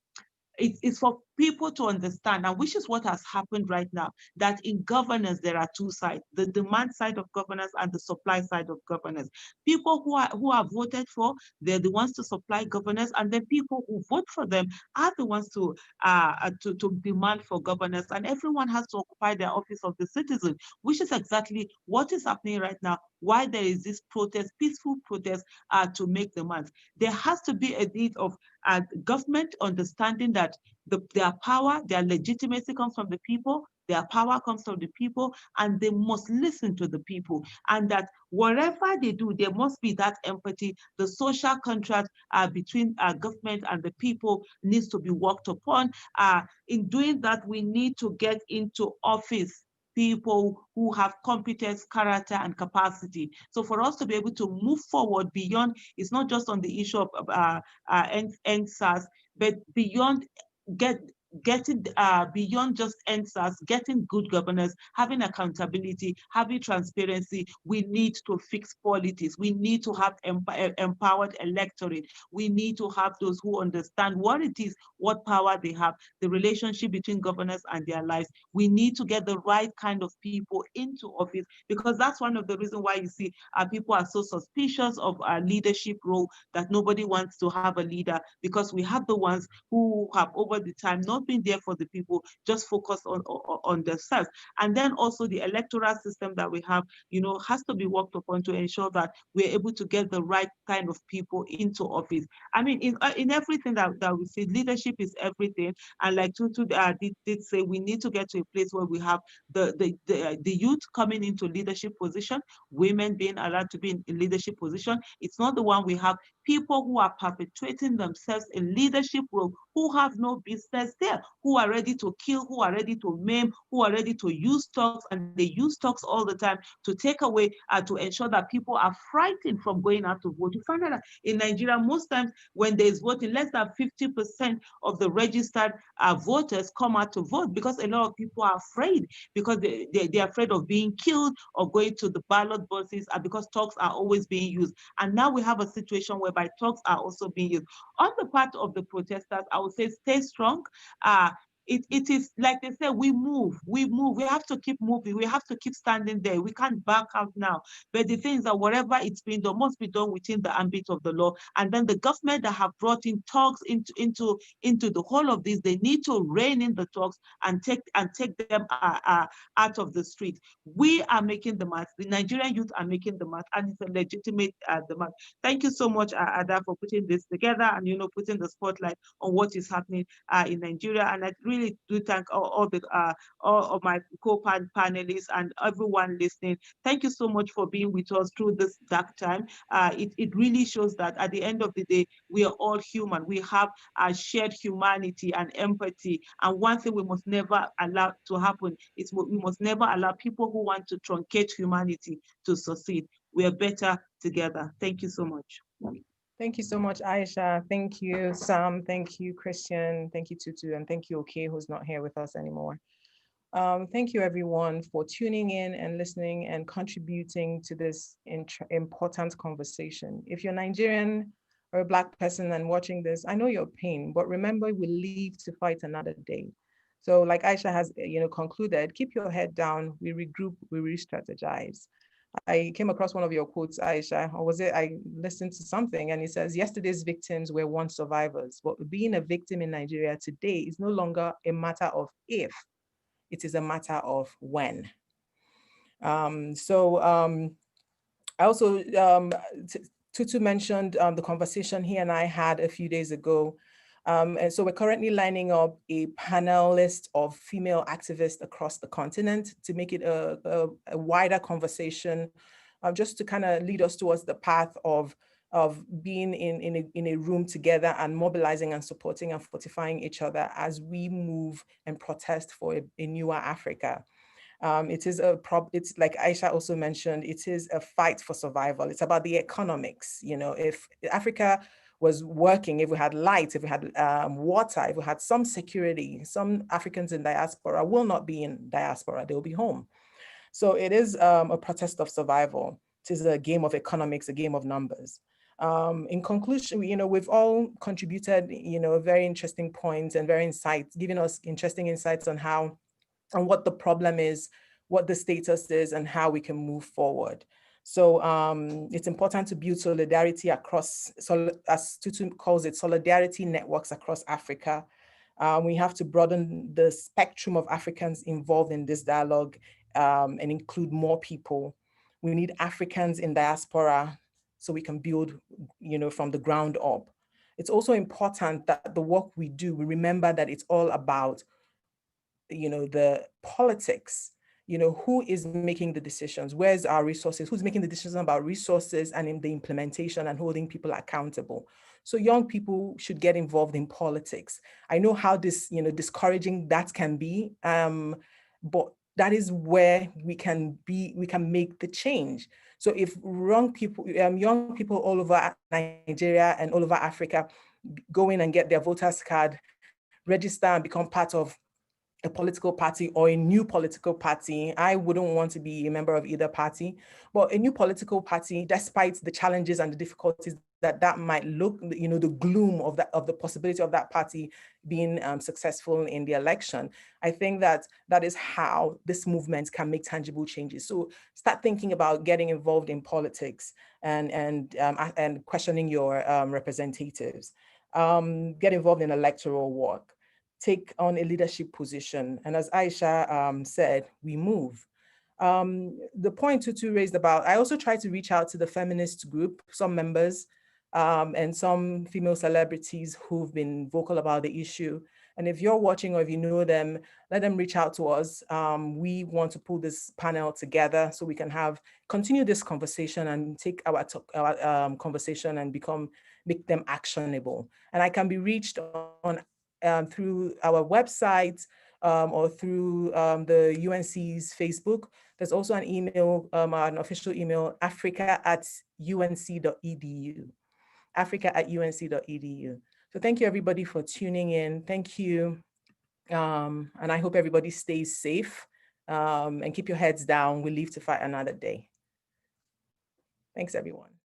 it's for people to understand, and which is what has happened right now, that in governance there are two sides: the demand side of governance and the supply side of governance. People who are voted for, they're the ones to supply governance, and then people who vote for them are the ones to demand for governance. And everyone has to occupy their office of the citizen, which is exactly what is happening right now. Why there is this protest, peaceful protest, to make demands. There has to be a need of government understanding that their power, their legitimacy comes from the people, their power comes from the people, and they must listen to the people. And that whatever they do, there must be that empathy. The social contract between government and the people needs to be worked upon. In doing that, we need to get into office people who have competence, character, and capacity. So for us to be able to move forward beyond, it's not just on the issue of SARs, but beyond getting beyond just SARs, getting good governance, having accountability, having transparency. We need to fix politics. We need to have empowered electorate. We need to have those who understand what it is, what power they have, the relationship between governance and their lives. We need to get the right kind of people into office, because that's one of the reasons why you see people are so suspicious of our leadership role, that nobody wants to have a leader, because we have the ones who have over the time not been there for the people, just focused on themselves. And then also the electoral system that we have, has to be worked upon to ensure that we're able to get the right kind of people into office. I mean, in everything that we see, leadership is everything. And like Tutu did say, we need to get to a place where we have the youth coming into leadership position, women being allowed to be in leadership position. It's not the one we have people who are perpetuating themselves in leadership role, who have no business there, who are ready to kill, who are ready to maim, who are ready to use talks, and they use talks all the time to take away, to ensure that people are frightened from going out to vote. You find out that in Nigeria, most times when there's voting, less than 50% of the registered voters come out to vote, because a lot of people are afraid, because they're afraid of being killed or going to the ballot boxes, because talks are always being used. And now we have a situation whereby talks are also being used. On the part of the protesters, I would say stay strong. It is like they say, we move. We have to keep moving. We have to keep standing there. We can't back out now. But the thing is that whatever it's been done must be done within the ambit of the law. And then the government that have brought in talks into the whole of this, they need to rein in the talks and take them out of the street. We are making the march. The Nigerian youth are making the march, and it's a legitimate demand. Thank you so much, Ada, for putting this together and putting the spotlight on what is happening in Nigeria. And I really do thank all of my co-panelists and everyone listening. Thank you so much for being with us through this dark time. It really shows that at the end of the day, we are all human. We have a shared humanity and empathy. And one thing we must never allow to happen is we must never allow people who want to truncate humanity to succeed. We are better together. Thank you so much. Thank you so much, Aisha. Thank you, Sam. Thank you, Christian. Thank you, Tutu. And thank you, Okay, who's not here with us anymore. Thank you, everyone, for tuning in and listening and contributing to this important conversation. If you're Nigerian or a Black person and watching this, I know your pain, but remember, we live to fight another day. So like Aisha has concluded, keep your head down, we regroup, we re-strategize. I came across one of your quotes, Aisha, or was it I listened to something, and it says, yesterday's victims were once survivors, but being a victim in Nigeria today is no longer a matter of if, it is a matter of when. I also, Tutu mentioned the conversation he and I had a few days ago. And so we're currently lining up a panel list of female activists across the continent to make it a wider conversation, just to kind of lead us towards the path of being in a room together and mobilizing and supporting and fortifying each other as we move and protest for a newer Africa. It's like Aisha also mentioned, it is a fight for survival. It's about the economics. If Africa was working, if we had light, if we had water, if we had some security, some Africans in diaspora will not be in diaspora, they'll be home. So it is a protest of survival. It is a game of economics, a game of numbers. In conclusion, we've all contributed, very interesting points and giving us interesting insights on what the problem is, what the status is, and how we can move forward. So it's important to build solidarity across, as Tutu calls it, solidarity networks across Africa. We have to broaden the spectrum of Africans involved in this dialogue and include more people. We need Africans in diaspora so we can build, from the ground up. It's also important that the work we do, we remember that it's all about, the politics. Who is making the decisions? Where's our resources? Who's making the decisions about resources and in the implementation and holding people accountable? So young people should get involved in politics. I know how discouraging that can be, but that is where we can make the change. So if young people all over Nigeria and all over Africa go in and get their voters card, register and become part of a political party or a new political party. I wouldn't want to be a member of either party, but a new political party, despite the challenges and the difficulties that might look, the gloom of the possibility of that party being successful in the election. I think that is how this movement can make tangible changes. So start thinking about getting involved in politics and questioning your representatives. Get involved in electoral work. Take on a leadership position. And as Aisha said, we move. The point Tutu raised about, I also try to reach out to the feminist group, some members, and some female celebrities who've been vocal about the issue. And if you're watching or if you know them, let them reach out to us. We want to pull this panel together so we can continue this conversation and take our conversation and make them actionable. And I can be reached on through our website or through the UNC's Facebook. There's also an email, an official email, africa@unc.edu. africa@unc.edu. So thank you everybody for tuning in. Thank you. And I hope everybody stays safe and keep your heads down. We live to fight another day. Thanks everyone.